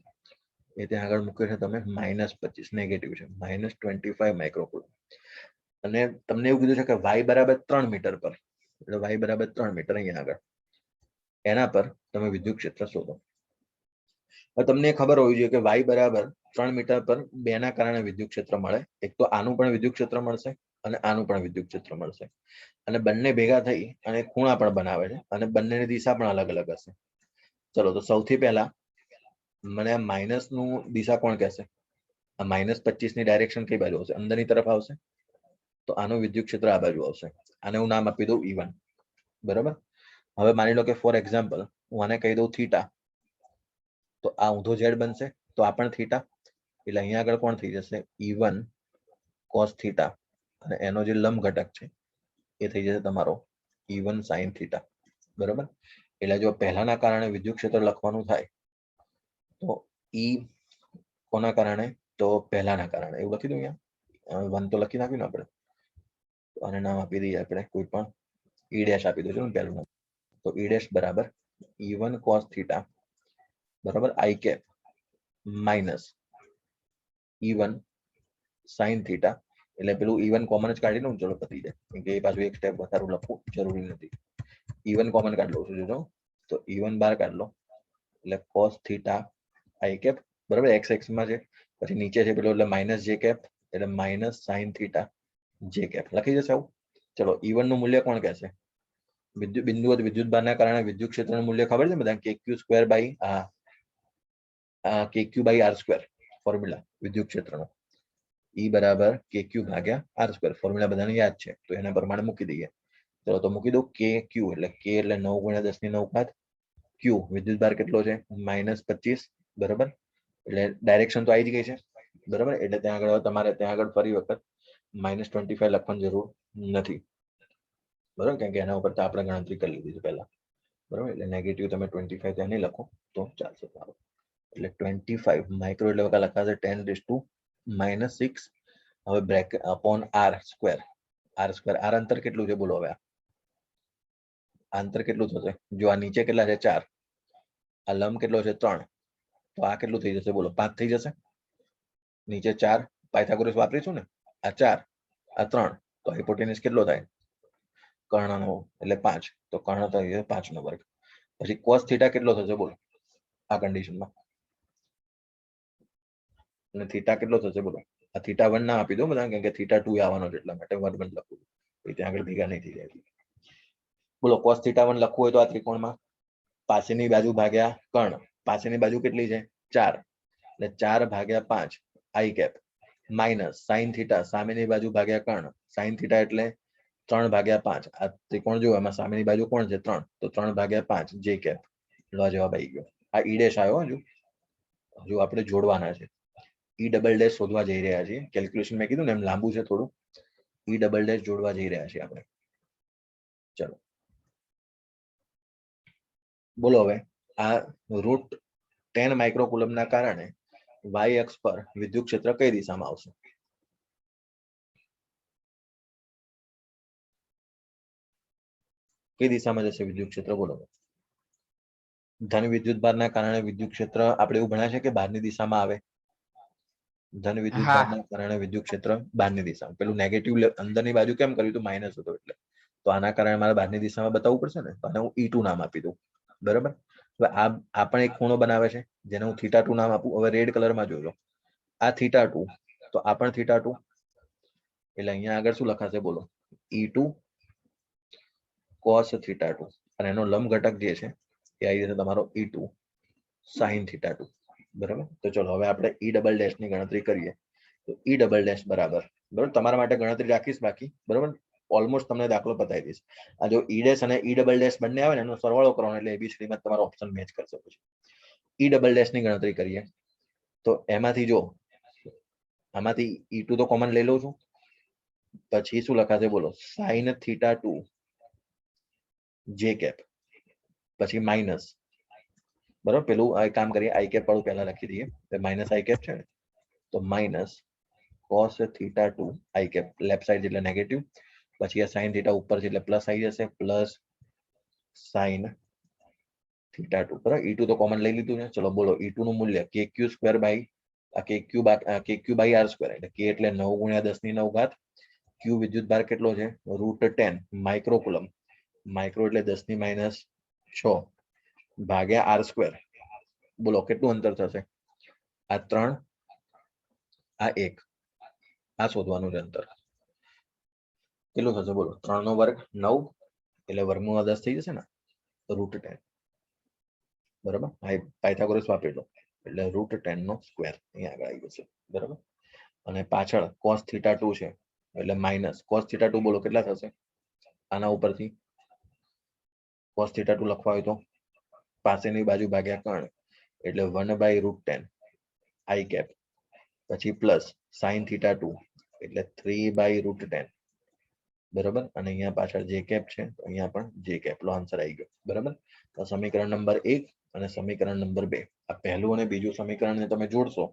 એ ત્યાં આગળ મૂક્યો છે તમે -25, નેગેટિવ છે, -25 માઇક્રોકુલમ. અને તમને એવું કીધું છે કે y બરાબર 3 મીટર પર, એટલે y બરાબર 3 મીટર અહીંયા આગળ, એના પર તમે વિદ્યુત ક્ષેત્ર શોધો. હવે તમને ખબર હોવી જોઈએ કે y બરાબર 3 મીટર પર 2 ના કારણે વિદ્યુત ક્ષેત્ર મળે. એક તો આનું પણ વિદ્યુત ક્ષેત્ર મળશે અને આનું પણ વિદ્યુત ક્ષેત્ર મળશે, અને બંને ભેગા થઈ અને ખૂણા પણ બનાવે છે, અને બંનેની દિશા પણ અલગ અલગ હશે. ચલો, તો સૌથી પહેલા મને આ માઇનસ નું દિશા કોણ કહેશે? આ -25 ની ડાયરેક્શન કઈ બાજુ આવશે? અંદરની તરફ આવશે. તો આનું વિદ્યુત ક્ષેત્ર આ બાજુ આવશે. આને હું નામ આપી દઉં E1. બરાબર. હવે માની લો કે ફોર એક્ઝામ્પલ હું આને કહી દઉં થીટા, તો આ ઊંધો ઝેડ બનશે, તો આ પણ થીટા. એટલે અહીંયા આગળ કોણ થઈ જશે? E1 cos થીટા, અને એનો જે લંબ ઘટક છે એ થઈ જશે તમારો E1 sin થીટા. બરાબર. એટલે જો પહેલાના કારણે વિદ્યુત ક્ષેત્ર લખવાનું થાય તો E કોના કારણે? તો પહેલાના કારણે એવું લખી દઉં. અહીંયા 1 તો લખી નાખ્યું ને આપણે, તો આને નામ આપી દઈએ આપણે કોઈ પણ E' આપી દઉં પહેલું નામ. તો E' બરાબર E1 cos થીટા બરાબર I cap minus E1 sin theta. એટલે પેલું E1 કોમન જ કાઢી લઉં, ચલો પતી જાય, કેમ કે એ પાછું એક સ્ટેપ વધારે લખવું જરૂરી નથી. E1 કોમન કાઢ લઉં છું, જોજો. તો E1 બહાર કાઢ લો એટલે cos થીટા I કેપ બરાબર, x x માં છે, પછી નીચે છે પેલો એટલે માઇનસ જે કેપ, એટલે minus sin theta J cap લખી જશે આવું. ચલો, E1 નું મૂલ્ય કોણ કહેશે? બિંદુવત વિદ્યુત ભારના કારણે વિદ્યુત ક્ષેત્રનું મૂલ્ય ખબર છે બધા? KQ² by KQ by R² formula વિદ્યુત ક્ષેત્રનો. E બરાબર KQ ભાગ્યા R². ફોર્મ્યુલા બધાને યાદ છે, તો એના પ્રમાણે મૂકી દઈએ. ચલો, તો મૂકી દઉં KQ એટલે K એટલે 9 × 10⁹. Q વિદ્યુત ભાર કેટલો છે? -25. બરાબર. એટલે ડાયરેક્શન તો આવી જ ગઈ છે. બરાબર. એટલે ત્યાં આગળ તમારે ત્યાં આગળ ફરી વખત -25 લખવાની જરૂર નથી. બરાબર, કેમ કે એના ઉપર તો આપણે ગણતરી કરી લીધી છે પહેલા. બરાબર. એટલે નેગેટિવ તમે 25 ત્યાં નહીં લખો તો ચાલશે. એટલે 25 માઇક્રો એટલે લખાશે 10⁻⁻6. હવે બ્રેકેટ અપોન R². R અંતર કેટલું છે બોલો? હવે આ અંતર કેટલું થશે? જો આ નીચે કેટલા છે? 4. આ લંબ કેટલો છે? 3. તો આ કેટલું થઈ જશે બોલો? 5 થઈ જશે. નીચે 4 પાયથાગોરસ વાપરીશું ને. આ 4, આ 3, તો હાઇપોટેનસ કેટલો થાય? કર્ણનો એટલે 5, તો કર્ણ થઈ જશે 5 નો વર્ગ. પછી cos થીટા કેટલો થશે બોલો આ કન્ડિશનમાં? અને થીટા કેટલો થશે બોલો? આ θ1 ના આપી દો બધા, કેમ કે θ2 આવવાનો છે એટલા માટે 1 લખું. ત્યાં આગળ ભેગા નહીં થઈ જાય. બોલો, cos θ1 લખવું હોય તો આ ત્રિકોણમાં પાસેની બાજુ ભાગ્યા કર્ણ. પાસેની બાજુ કેટલી છે? 4. એટલે 4 ભાગ્યા 5 I cap minus sin theta સામેની બાજુ ભાગ્યા કર્ણ. sin થીટા એટલે 3 ભાગ્યા 5. આ ત્રિકોણ જો એમાં સામેની બાજુ કોણ છે? 3. તો 3 ભાગ્યા 5 જે કેપ. લો, જવાબ આવી ગયો. આ E' આવ્યો. હજુ આપણે જોડવાના છે. E" શોધવા જઈ રહ્યા છીએ. કેલ્ક્યુલેશન મેં કીધું ને એમ લાંબુ છે થોડું. E" જોડવા જઈ રહ્યા છીએ આપણે. ચલો, બોલો હવે આ √10 માઇક્રોકુલમ ના કારણે y અક્ષ પર વિદ્યુત ક્ષેત્ર કઈ દિશામાં આવશે? કઈ દિશામાં જશે વિદ્યુત ક્ષેત્ર બોલો? ધન વિદ્યુત ભારના કારણે વિદ્યુત ક્ષેત્ર આપણે એવું ભણ્યા છે કે બહારની દિશામાં આવે. ધન વિદ્યુત ભારના કારણે વિદ્યુત ક્ષેત્ર બહારની દિશામાં. પેલું નેગેટિવ અંદરની બાજુ કેમ કર્યું હતું? માઇનસ હતો એટલે. તો આના કારણે મારે બહારની દિશામાં બતાવવું પડશે ને. તો આને હું E2 નામ આપી દઉં. બરાબર. હવે આ પણ એક ખૂણો બનાવે છે જેને હું θ2 નામ આપું. હવે રેડ કલરમાં જોજો, આ θ2, તો આ પણ θ2. એટલે અહીંયા આગળ શું લખાશે બોલો? E2 cos θ2, અને એનો લંબ ઘટક જે છે એ આવી જશે તમારો E2 sin θ2. બરાબર. તો ચલો હવે આપણે E" ની ગણતરી કરીએ. તો E" બરાબર તમારા માટે ગણતરી રાખીશ બાકી. બરાબર. ઓલમોસ્ટ તમને દાખલો બતાવી દઈશ. આ જો E' અને E" બંને આવે ને એનો સરવાળો કરવાનો એટલે ABCD માં તમારો ઓપ્શન મેચ કરશે. પછી E" ની ગણતરી કરીએ તો એમાંથી જો આમાંથી E2 તો કોમન લઈ લઉં છું. પછી શું લખાશે બોલો? sin θ2 જે કેપ, પછી માઇનસ. બરાબર. પેલું આ કામ કરીએ, I કેપ વાળું પહેલા લખી દઈએ. માઇનસ I કેપ છે ને, તો minus cos θ2 I cap left side એટલે નેગેટિવ. પછી આ sin θ ઉપર છે એટલે પ્લસ આવી જશે, પ્લસ sin θ2. બરાબર. E2 તો કોમન લઈ લીધું છે. ચલો બોલો, E2 નું મૂલ્ય KQ² by KQ by R². એટલે K એટલે 9 × 10⁹. Q વિદ્યુત ભાર કેટલો છે? √10 માઇક્રોકુલમ. માઇક્રો એટલે 10⁻6 ભાગ્યા R². બોલો કેટલું અંતર થશે? આ 3, આ 1, આ શોધવાનું છે અંતર. કેટલું થશે બોલો? 3 નો વર્ગ 9, એટલે વર્ગમૂળ 10 થઈ જશે ને, √10. બરાબર, પાયથાગોરસ વાપરી લો એટલે √10 નો સ્ક્વેર અહીંયા આગળ આવી જશે. બરાબર, અને પાછળ cos θ2 છે એટલે માઇનસ cos θ2 બોલો કેટલા થશે? આના ઉપરથી cos θ2 લખવા હોય તો પાસેની બાજુ ભાગ્યા કર્ણ એટલે 1/√10 i કેપ, પછી પ્લસ sin θ2 એટલે 3/√10. બરાબર, અને અહીંયા પાછળ જે કેપ છે તો અહીંયા પણ જે કેપ લો આન્સર આવી ગયો. બરાબર, તો સમીકરણ નંબર 1 અને સમીકરણ નંબર 2, આ પહેલું અને બીજું સમીકરણને તમે જોડશો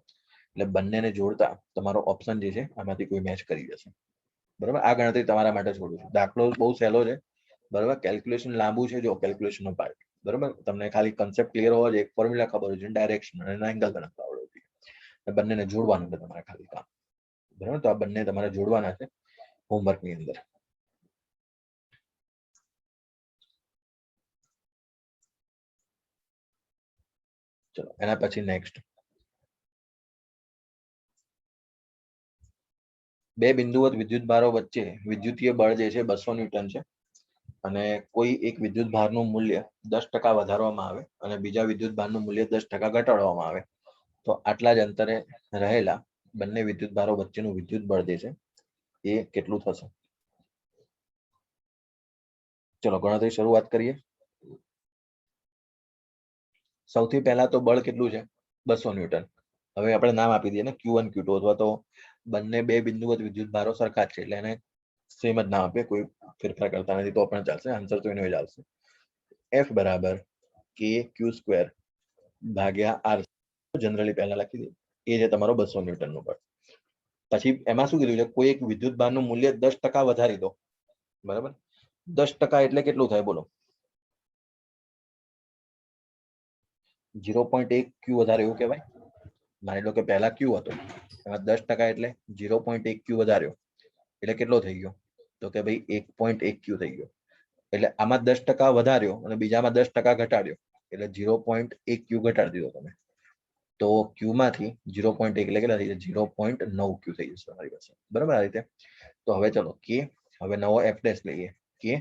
એટલે બંનેને જોડતા તમારો ઓપ્શન જે છે આમાંથી કોઈ મેચ કરી જશે. બરાબર, આ ગણતરી તમારા માટે છોડું છું. દાખલો બહુ સહેલો છે. બરાબર, કેલ્ક્યુલેશન લાંબુ છે. જો કેલ્ક્યુલેશન નો પાર્ટ, બરાબર, તમને ખાલી કન્સેપ્ટ ક્લિયર હોવો જોઈએ, એક ફોર્મ્યુલા ખબર હોય છે, ડાયરેક્શન અને એંગલ ગણતરી આવડવું જોઈએ. બંનેને જોડવાનું છે તમારે ખાલી કામ. બરાબર, તો આ બંને તમારે જોડવાના છે હોમવર્ક ની અંદર. ચલો એના પછી નેક્સ્ટ, બે બિંદુવત વિદ્યુત ભારો વચ્ચે વિદ્યુતીય બળ જે છે 200 ન્યૂટન છે, અને કોઈ એક વિદ્યુત ભારનું મૂલ્ય 10% વધારવામાં આવે અને બીજા વિદ્યુત ભારનું મૂલ્ય 10% ઘટાડવામાં આવે તો આટલા જ અંતરે રહેલા બંને વિદ્યુત ભારો વચ્ચેનું વિદ્યુત બળ જે છે એ કેટલું થશે? ચલો ગણતરી શરૂઆત કરીએ. સૌથી પહેલા તો બળ કેટલું છે? 200 ન્યૂટન. હવે આપણે નામ આપી દઈએ ને Q1 Q2, અથવા તો બંને બે બિંદુવત વિદ્યુત ભારો સરખા છે એટલે એને સેમ જ નામ આપીએ, કોઈ ફેરફાર કરતા નથી તો પણ ચાલશે, આન્સર તો એનો જ આવશે. F બરાબર KQ² ભાગ્યા R, જનરલી પહેલા લખી દઈએ, એ છે તમારો 200 ન્યૂટન નું બળ. પછી એમાં શું કીધું છે? કોઈ એક વિદ્યુત ભારનું મૂલ્ય 10% વધારી દો. બરાબર, 10% એટલે કેટલું થાય બોલો? 0.1 Q વધારે એવું કહેવાય. માની લો કે પહેલા Q હતો, એમાં 10% એટલે 0.1 Q વધાર્યો એટલે કેટલો થઈ ગયો? તો કે ભાઈ 1.1 Q થઈ ગયો. એટલે આમાં 10% વધાર્યો અને બીજામાં 10% ઘટાડ્યો એટલે 0.1 Q ઘટાડી દીધો તમે. તો Q માંથી 0.1 એટલે કેટલા થઈ જાય? 0.9 Q થઈ જશે તમારી પાસે. બરાબર, આ રીતે. તો હવે ચલો કે હવે નવો F ડેશ લઈએ, કે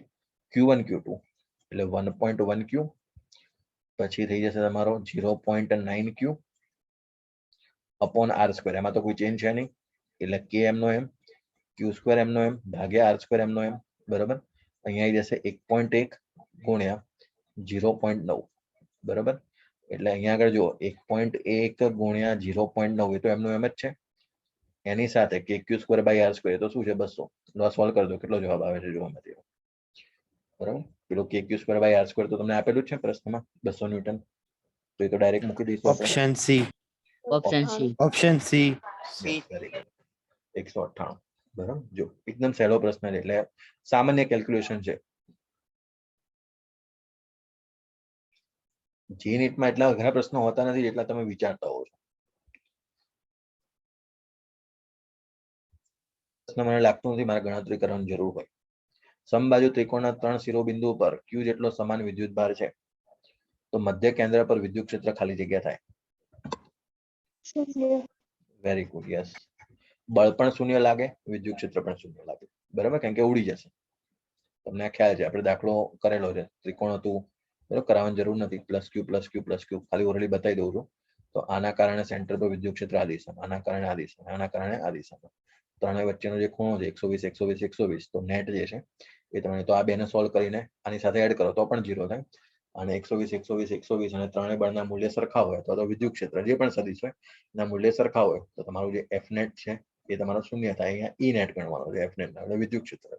Q1 Q2 એટલે 1.1 Q, પછી થઈ જશે તમારો 0.9 Q અપોન R². એમાં તો કોઈ ચેન્જ છે નહીં એટલે કે એમનો એમ, Q² એમનો એમ ભાગ્યા R² એમનો એમ. બરાબર, અહીંયા આવી જશે 1.1 ગુણ્યા 0.9. બરાબર, એટલે અહીંયા આગળ જો 1.1 ગુણ્યા 0.9 એ તો એમનું એમ જ છે. એની સાથે KQ²/R² તો શું છે? 200. લો સોલ્વ કરી દો, કેટલો જવાબ આવે છે જોવામાં. બરાબર, પેલો KQ²/R² તો તમને આપેલું જ છે પ્રશ્નમાં 200 ન્યૂટન, તો એ તો ડાયરેક્ટ મૂકી દઈશું આપણે. Option C. Option C. Option C. Very good, 198. બરાબર, જો એકદમ સહેલો પ્રશ્ન છે એટલે સામાન્ય કેલ્ક્યુલેશન છે. જે નીટમાં એટલા અઘરા પ્રશ્નો હોતા નથી જેટલા તમે વિચારતા હો છો. મને લાગતું નથી મારે ગણતરી કરવાની જરૂર હોય. સમબાજુ ત્રિકોણના 3 શિરોબિંદુ પર Q જેટલો સમાન વિદ્યુત ભાર છે તો મધ્ય કેન્દ્ર પર વિદ્યુત ક્ષેત્ર ખાલી જગ્યા થાય. Very good, yes. બળ પણ શૂન્ય લાગે, વિદ્યુત ક્ષેત્ર પણ શૂન્ય લાગે. બરાબર, કારણ કે ઉડી જશે. તમને આ ખ્યાલ છે, આપણે દાખલો કરેલો છે, ત્રિકોણ હતું. બરાબર, કરાવવાની જરૂર નથી. +Q+Q+Q ખાલી ઓરલી બતાવી દઉં છું. તો આના કારણે સેન્ટર પર વિદ્યુત ક્ષેત્ર આ દિશામાં, આના કારણે આ દિશામાં, આના કારણે આ દિશામાં. ત્રણેય વચ્ચેનો જે ખૂણો છે 120 120 120, તો નેટ જે છે એ તમે તો આ બેને સોલ્વ કરીને આની સાથે એડ કરો તો પણ 0 થાય. અને 120 120 120 અને ત્રણેય બળના મૂલ્ય સરખા હોય તો વિદ્યુત ક્ષેત્ર જે પણ સદિશ હોય એના મૂલ્ય સરખા હોય તો તમારું જે F નેટ છે એ તમારો શૂન્ય થાય. અહીંયા E નેટ ગણવાનો છે F નેટ ના વિદ્યુત ક્ષેત્ર,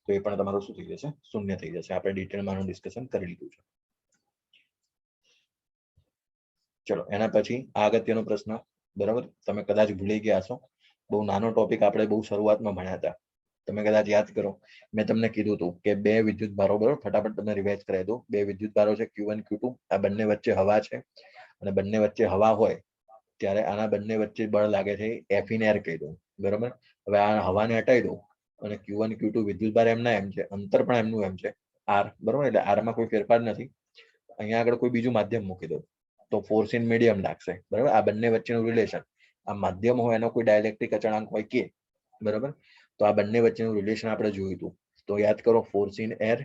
તો એ પણ તમારું શું થઈ જશે? શૂન્ય થઈ જશે. આપણે ડિટેલમાં આનું ડિસ્કશન કરી લીધું છે. ચલો એના પછી આ અગત્યનો પ્રશ્ન, બરાબર, તમે કદાચ ભૂલી ગયા છો. બહુ નાનો ટોપિક, આપણે બહુ શરૂઆતમાં ભણ્યા હતા. તમે કદાચ યાદ કરો, મેં તમને કીધું હતું કે બે વિદ્યુત ભારો, બરાબર, ફટાફટ તમને રિવાઇઝ કરાવી દઉં. બે વિદ્યુત ભારો છે Q1 Q2, આ બંને વચ્ચે હવા છે અને બંને વચ્ચે હવા હોય ત્યારે આના બંને વચ્ચે બળ લાગે છે F in air કહી દઉં. બરાબર, હવે આ હવાને હટાવી દઉં અને Q1 Q2 વિદ્યુત ભાર એમના એમ છે, અંતર પણ એમનું એમ છે R. બરાબર, એટલે R માં કોઈ ફેરફાર નથી. અહીંયા આગળ કોઈ બીજું માધ્યમ મૂકી દઉં. તો ફોર્સ ઇન મીડિયમ લાગશે, બરાબર. આ બંને વચ્ચેનું રિલેશન, આ માધ્યમ હોય એનો કોઈ ડાયલેક્ટ્રિક અચળાંક હોય કે, બરાબર. તો આ બંને વચ્ચેનું રિલેશન આપણે જોયું હતું. તો યાદ કરો, force in air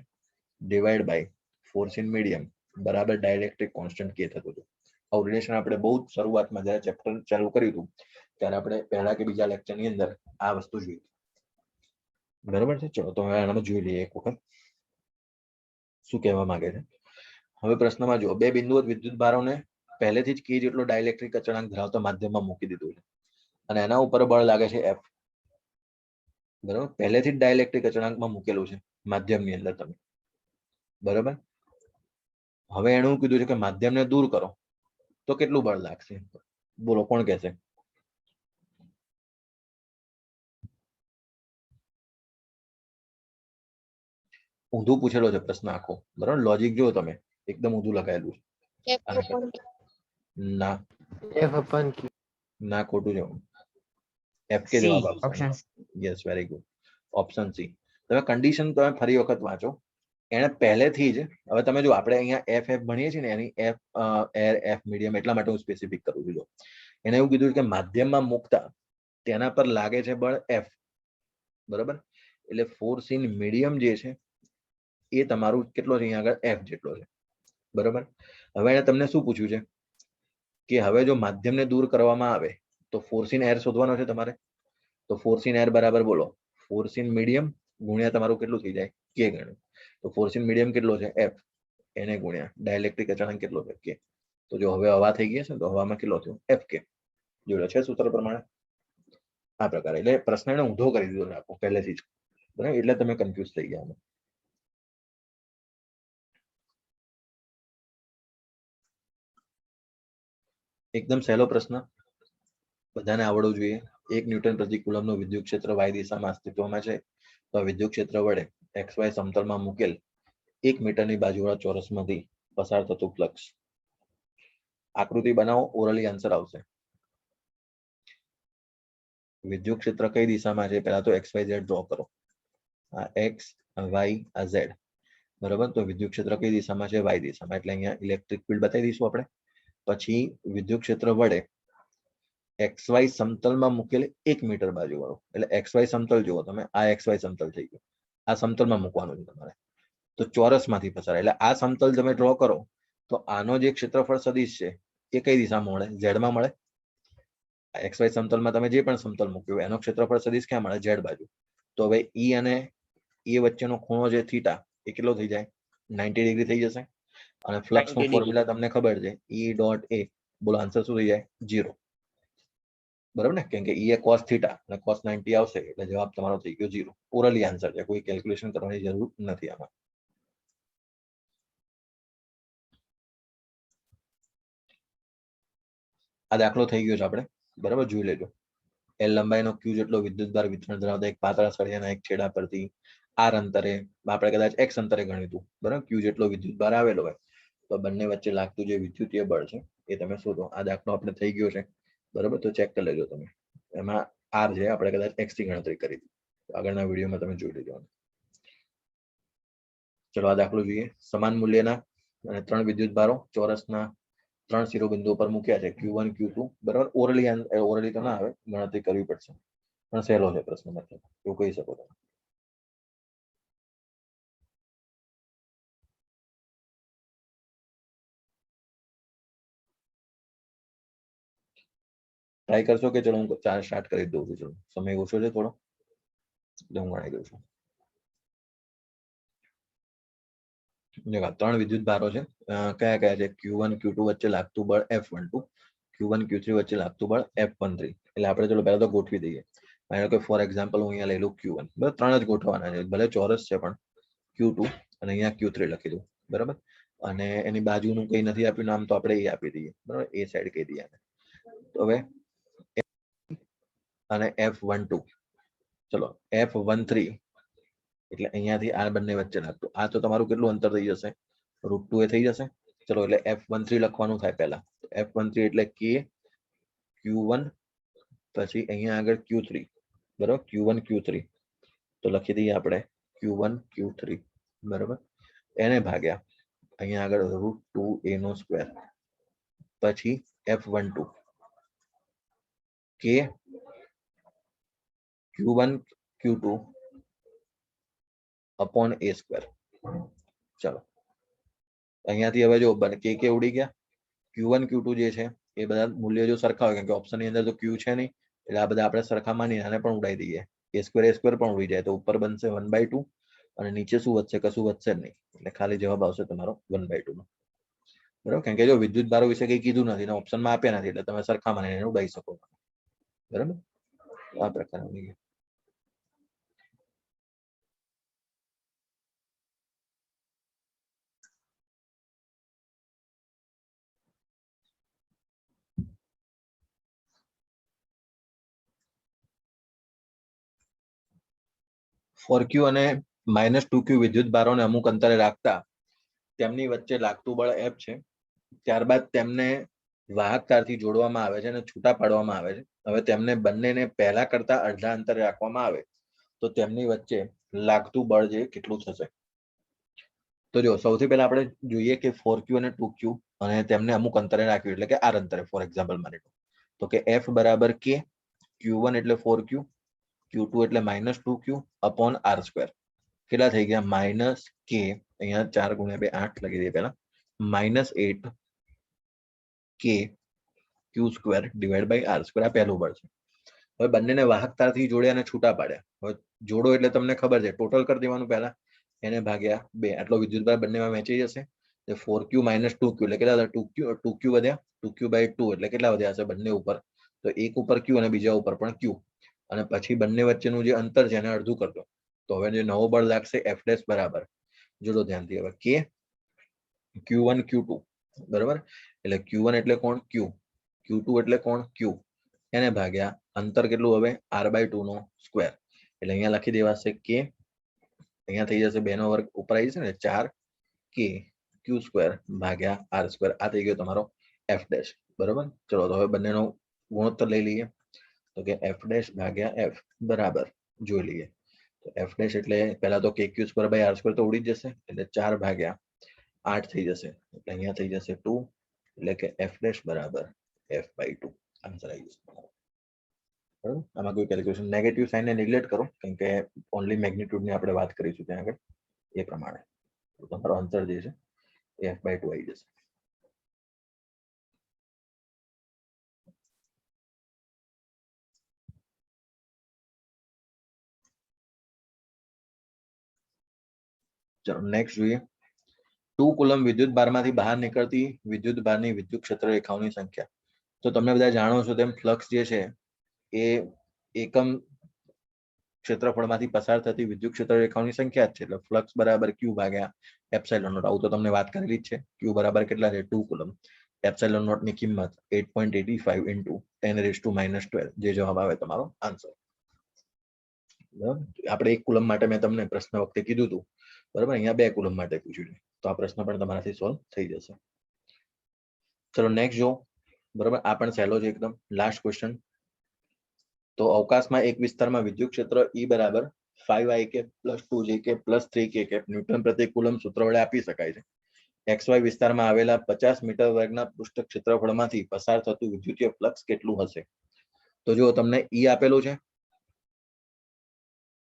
divide by force in medium બરાબર ડાયલેક્ટ્રિક કોન્સ્ટન્ટ કે થતું હતું. આવું રિલેશન આપણે બહુ જ શરૂઆતમાં જ્યારે ચેપ્ટર ચાલુ કર્યું હતું ત્યારે આપણે પહેલા કે બીજા લેક્ચરની અંદર આ વસ્તુ જોઈ, બરાબર છે. ચલો તો હવે આનામાં જોઈ લઈએ એક વખત શું કહેવા માંગે છે. હવે પ્રશ્નમાં જુઓ, બે બિંદુઓ વિદ્યુત ભારોને પહેલેથી જ કે જેટલો ડાયલેક્ટ્રિક અચળાંક ધરાવતા માધ્યમમાં મૂકી દીધું છે અને એના ઉપર બળ લાગે છે F, બરાબર. પહેલેથી જ ડાયલેક્ટ્રિક અચળાંકમાં મૂકેલું છે માધ્યમની અંદર તમે, બરાબર. હવે એનું કીધું છે કે માધ્યમને દૂર કરો તો કેટલું બળ લાગશે, બોલો કોણ કહેશે? ઊંધું પૂછેલો છે પ્રશ્ન આખો, બરાબર. લોજિક જો તમે એકદમ ઊંધું લગાયેલું છે. ના ના, ખોટું જવાબ. એફ કે C જવાબ આપશો. option yes, very good. Option C. તમે કન્ડિશન તમે ફરી વખત વાંચો. એને પહેલેથી જ, હવે તમે જો આપણે અહીંયા એફ ભણીએ છીએ ને, એની એફ એર એફ મીડિયમ એટલા માટે હું સ્પેસિફિક કરું છું. જો એને એવું કીધું કે માધ્યમમાં મૂકતા તેના પર લાગે છે બળ એફ, બરાબર. એટલે ફોર્સ ઇન મીડિયમ જે છે એ તમારું કેટલો છે અહીંયા આગળ એફ જેટલો છે, બરાબર. હવે એને તમને શું પૂછ્યું છે કે હવે જો માધ્યમને દૂર કરવામાં આવે તો ફોર્સ ઇન એર શોધવાનો છે તમારે. તો ફોર્સ ઇન એર બરાબર બોલો ફોર્સ ઇન મીડિયમ ગુણ્યા તમારું કેટલું થઈ જાય કે ગણું. તો ફોર્સ ઇન મીડિયમ કેટલો છે એફ, એને ગુણ્યા ડાયલેક્ટ્રિક અચળાંક કેટલો છે કે. તો જો હવે હવા થઈ ગઈ છે તો હવામાં કેટલો થયો એફ કે. જોડે છે સૂત્ર પ્રમાણે આ પ્રકારે. એટલે પ્રશ્ન એને ઊંધો કરી દીધો આખો પહેલેથી જ, બરાબર. એટલે તમે કન્ફ્યુઝ થઈ ગયા. એકદમ સહેલો પ્રશ્ન, બધાને આવડવું જોઈએ. 1 ન્યૂટન પ્રતિ કુલમનું વિદ્યુત ક્ષેત્ર y દિશામાં અસ્તિત્વમાં છે. તો વિદ્યુત ક્ષેત્ર વડે XY સમતલમાં મૂકેલ 1 મીટરની બાજુવાળા ચોરસમાંથી પસાર થતું ફ્લક્સ. આકૃતિ બનાવો, ઓરલી આન્સર આવશે. વિદ્યુત ક્ષેત્ર કઈ દિશામાં છે પહેલા તો XYZ ડ્રો કરો. આ x y આ z, બરાબર. તો વિદ્યુત ક્ષેત્ર કઈ દિશામાં છે y દિશામાં, એટલે અહીંયા ઇલેક્ટ્રિક ફિલ્ડ બતાવી દઈશું આપણે. પછી વિદ્યુત ક્ષેત્ર વડે XY સમતલમાં મૂકેલ 1 મીટર બાજુ વાળો, એટલે XY સમતલ જુઓ તમે, આ XY સમતલ થઈ ગયું, આ સમતલમાં મૂકવાનું છે તમારે. તો ચોરસમાંથી પસાર, એટલે આ સમતલ તમે ડ્રો કરો તો આનો જે ક્ષેત્રફળ સદિશ છે એ કઈ દિશામાં મળે, ઝેડ માં મળે. XY સમતલમાં તમે જે પણ સમતલ મૂક્યું એનો ક્ષેત્રફળ સદિશ ક્યાં મળે, ઝેડ બાજુ. તો હવે E અને એ વચ્ચેનો ખૂણો છે થીટા, એ કેટલો થઈ જાય 90 ડિગ્રી થઈ જશે. અને ફ્લક્સ નું ફોર્મ્યુલા તમને ખબર છે, E.A. બોલો આન્સર શું થઈ જાય 0, બરાબર ને. કેમ કે E એ cos થીટા અને cos 90 આવશે એટલે જવાબ તમારો થઈ ગયો 0. ઓરલી આન્સર છે, કોઈ કેલ્ક્યુલેશન કરવાની જરૂર નથી આમાં. આ દાખલો થઈ ગયો છે આપણે, બરાબર. જોઈ લેજો. L લંબાઈનો Q જેટલો વિદ્યુતભાર વિતરણ ધરાવતા એક પાતળા સળિયાના એક છેડા પરથી R અંતરે, આપણે કદાચ x અંતરે ગણ્યું હતું, બરાબર. Q જેટલો વિદ્યુતભાર આવેલો હોય તો બંને વચ્ચે લાગતું જે વિદ્યુતીય બળ છે એ તમે શોધો. આ દાખલો આપણે થઈ ગયો છે, બરાબર. તો ચેક કરી લેજો તમે. એમાં R છે આપણે કદાચ x થી ગણતરી કરી હતી, આગળના વિડીયોમાં તમે જોઈ લેજો. ચલો આ દાખલો જોઈએ. સમાન મૂલ્યના અને 3 વિદ્યુતભારો ચોરસના 3 શિરોબિંદુઓ પર મૂક્યા છે, Q1 Q2, બરાબર. ઓરલી તો ના આવે, ગણતરી કરવી પડશે, પણ સહેલો છે પ્રશ્ન, મતલબ એવું કહી શકો તમે. ટ્રાય કરશો કે ચલો હું સ્ટાર્ટ કરી દઉં છું. ચલો સમય ઓછો છે થોડો, એટલે હું ગણાઈ દઉં છું. 3 વિદ્યુત ભારો છે, કયા કયા છે, Q1 Q2 વચ્ચે લાગતું બળ F12, Q1 Q3 વચ્ચે લાગતું બળ F13. એટલે આપણે ચલો પહેલા તો ગોઠવી દઈએ. માનો કે ફોર એક્ઝામ્પલ હું અહીંયા લઈ લઉં Q1, બરાબર. 3 જ ગોઠવાના છે, ભલે ચોરસ છે પણ Q2 અને અહીંયા Q3 લખી દઉં, બરાબર. અને એની બાજુનું કઈ નથી આપ્યું નામ તો આપણે એ આપી દઈએ, બરાબર. એ સાઈડ કહી દઈએ. તો હવે અને F12, ચલો F13 એટલે અહીંયાથી આ બંને વચ્ચે લાગતું, આ તો તમારું કેટલું અંતર થઈ જશે, √2 એ થઈ જશે. ચલો એટલે F13 લખવાનું થાય પહેલા. F13 એટલે K Q1 પછી અહીંયા આગળ Q3, બરાબર. Q1 Q3 તો લખી દઈએ આપણે Q1 Q3, બરાબર. એને ભાગ્યા અહીંયા આગળ √2a², પછી F12 કે Q1 Q2 upon A square. ચલો અહીંયાથી હવે જો કે ઉડી ગયા. Q1 Q2 જે છે એ બધા મૂલ્ય જો સરખા હોય, કારણ કે ઓપ્શન ની અંદર તો Q છે નહીં, એટલે આ બધા આપણે સરખા માની આને પણ ઉડાઈ દઈએ. A સ્ક્વેર પણ ઉડી જાય તો ઉપર બનશે 1/2 અને નીચે શું વધશે? કશું વધશે જ નહીં, એટલે ખાલી જવાબ આવશે તમારો 1/2 નો. બરાબર, કારણ કે જો વિદ્યુત ભારો વિશે કઈ કીધું નથી ને ઓપ્શનમાં આપ્યા નથી, એટલે તમે સરખા માનીને એને ઉડાઈ શકો. બરાબર, આ પ્રકારની. ફોર ક્યુ અને -2Q વિદ્યુત ભારોને અમુક અંતરે રાખતા તેમની વચ્ચે લાગતું બળ F છે. ત્યારબાદ તેમને વાહક તારથી જોડવામાં આવે છે અને છૂટા પાડવામાં આવે છે. હવે તેમને બંનેને પહેલા કરતા અડધા અંતરે રાખવામાં આવે તો તેમની વચ્ચે લાગતું બળ જે કેટલું થશે? તો જો સૌથી પહેલા આપણે જોઈએ કે 4Q અને 2Q અને તેમને અમુક અંતરે રાખ્યું, એટલે કે આર અંતરે. ફોર એક્ઝામ્પલ માની લો તો કે F બરાબર K, Q1 એટલે 4Q, Q2 એટલે -2Q અપોન R સ્ક્વેર. કેટલા થઈ ગયા? -K, અહીંયા 4 × 2 8 લખી દઈએ પહેલા, -8 K Q square divide by R square. આ પહેલું બળ છે. હવે બંનેને વાહક તારથી જોડ્યા અને છૂટા પાડ્યા. હવે જોડો એટલે તમને ખબર છે, ટોટલ કરી દેવાનું પહેલા, એને ભાગ્યા 2. આટલો વિદ્યુતભાર બંનેમાં વહેંચાઈ જશે. 4Q - 2Q એટલે કેટલા હતા? 2Q વધ્યા. 2Q/2 એટલે કેટલા વધ્યા હશે બંને ઉપર? તો એક ઉપર Q અને બીજા ઉપર પણ Q. અને પછી બંને વચ્ચેનું જે અંતર છે એને અડધું કરજો. તો હવે જે નવો બળ લાગશે F ડેશ બરાબર, જોડો ધ્યાનથી હવે, K Q1 Q2 બરાબર. એટલે Q1 એટલે કોણ? Q. Q2 એટલે કોણ? Q. એને ભાગ્યા અંતર કેટલું હવે? R/2 નો સ્ક્વેર. એટલે અહીંયા લખી દેવાશે K, અહીંયા થઈ જશે 2 નો વર્ગ ઉપર આવી જશે ને, 4K Q સ્ક્વેર ભાગ્યા R સ્ક્વેર. આ થઈ ગયો તમારો F ડેશ. બરાબર. ચલો તો હવે બંનેનો ગુણોત્તર લઈ લઈએ. તો કે F ડેશ ભાગ્યા F બરાબર જોઈ લઈએ. તો F ડેશ એટલે પહેલા તો KQ square by R square તો ઉડી જ જશે, એટલે 4 ભાગ્યા 8 થઈ જશે. એટલે અહીંયા થઈ જશે 2, એટલે કે F ડેશ બરાબર F/2. આન્સર આવી જશે. બરાબર. આમાં કોઈ કેલ્ક્યુલેશન, નેગેટિવ સાઇનને નેગ્લેક્ટ કરો, કારણ કે ઓનલી મેગ્નિટ્યુડની આપણે વાત કરીશું ત્યાં આગળ એ પ્રમાણે. તો તમારો આન્સર જે છે એ F/2 આવી જશે. ચલો નેક્સ્ટ જોઈએ. 2 કુલમ વિદ્યુત ભારમાંથી બહાર નીકળતી વિદ્યુત ભારની વિદ્યુત ક્ષેત્ર રેખાઓની સંખ્યા. તો તમે બધા જાણો છો તેમ ફ્લક્સ જે છે એ એકમ ક્ષેત્રફળમાંથી પસાર થતી વિદ્યુત ક્ષેત્ર રેખાઓની સંખ્યા જ છે. એટલે ફ્લક્સ બરાબર Q ભાગ્યા એપ્સિલોન નોટ. આવું તો તમને વાત કરેલી જ છે. Q બરાબર કેટલા છે? 2 કુલમ. એપ્સિલોન નોટ ની કિંમત 8.85 × 10⁻⁻12, જે જવાબ આવે તમારો આન્સર. બરાબર. આપણે 1 કુલમ માટે મેં તમને પ્રશ્ન વખતે કીધું હતું. બરાબર. અહીંયા 2 કુલમ માટે પૂછ્યું છે. તો આ પ્રશ્ન પણ તમારાથી સોલ્વ થઈ જશે. ચલો નેક્સ્ટ જો. બરાબર. આ પણ સહેલો છે એકદમ. Last question. તો અવકાશમાં એક વિસ્તારમાં વિદ્યુત ક્ષેત્ર E બરાબર 5I કે +2J કે +3K કે ન્યૂટન પ્રતિ કુલમ સૂત્ર વડે આપી શકાય છે. XY વિસ્તારમાં આવેલા 50 મીટર વર્ગના પૃષ્ઠ ક્ષેત્રફળમાંથી પસાર થતું વિદ્યુતીય ફ્લક્સ કેટલું હશે? તો જો તમને E આપેલું છે,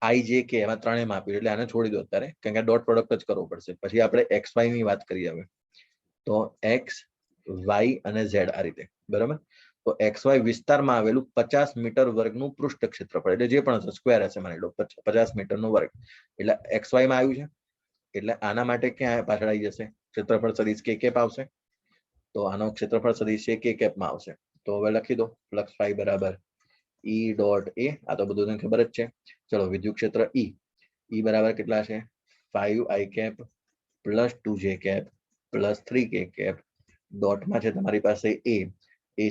I, J, K એમાં ત્રણેયમાં આપ્યું, એટલે આને છોડી દો અત્યારે, કારણ કે ડોટ પ્રોડક્ટ જ કરવો પડશે. પછી આપણે XY ની વાત કરીએ હવે. તો X, Y અને Z આ રીતે. બરાબર. તો XY વિસ્તારમાં આવેલું 50 મીટર વર્ગનું પૃષ્ઠ ક્ષેત્રફળ, એટલે જે પણ હશે સ્ક્વેર હશે માની લો 50 મીટરનો વર્ગ, એટલે XY માં આવ્યું છે. એટલે આના માટે ક્યાં પાછળ આવી જશે? ક્ષેત્રફળ સદિશ K કેપ આવશે. તો આનો ક્ષેત્રફળ સદિશ છે K કેપમાં આવશે. તો હવે લખી દો ફ્લક્સ ϕ બરાબર E.A. આ તો બધું તમને ખબર જ છે. ચલો વિદ્યુત ક્ષેત્ર E બરાબર કેટલા છે? 5I cap +2J cap +3K cap. ડોટમાં છે તમારી પાસે A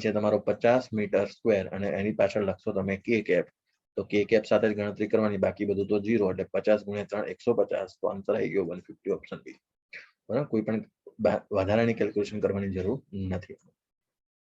છે તમારો 50 મીટર સ્ક્વેર અને એની પાછળ લખશો તમે K કેપ. તો K કેપ સાથે જ ગણતરી કરવાની, બાકી બધું તો 0. એટલે 50 × 3 150. તો આન્સર આવી ગયો 150 ઓપ્શન બી. બરાબર. કોઈ પણ વધારાની કેલ્ક્યુલેશન કરવાની જરૂર નથી.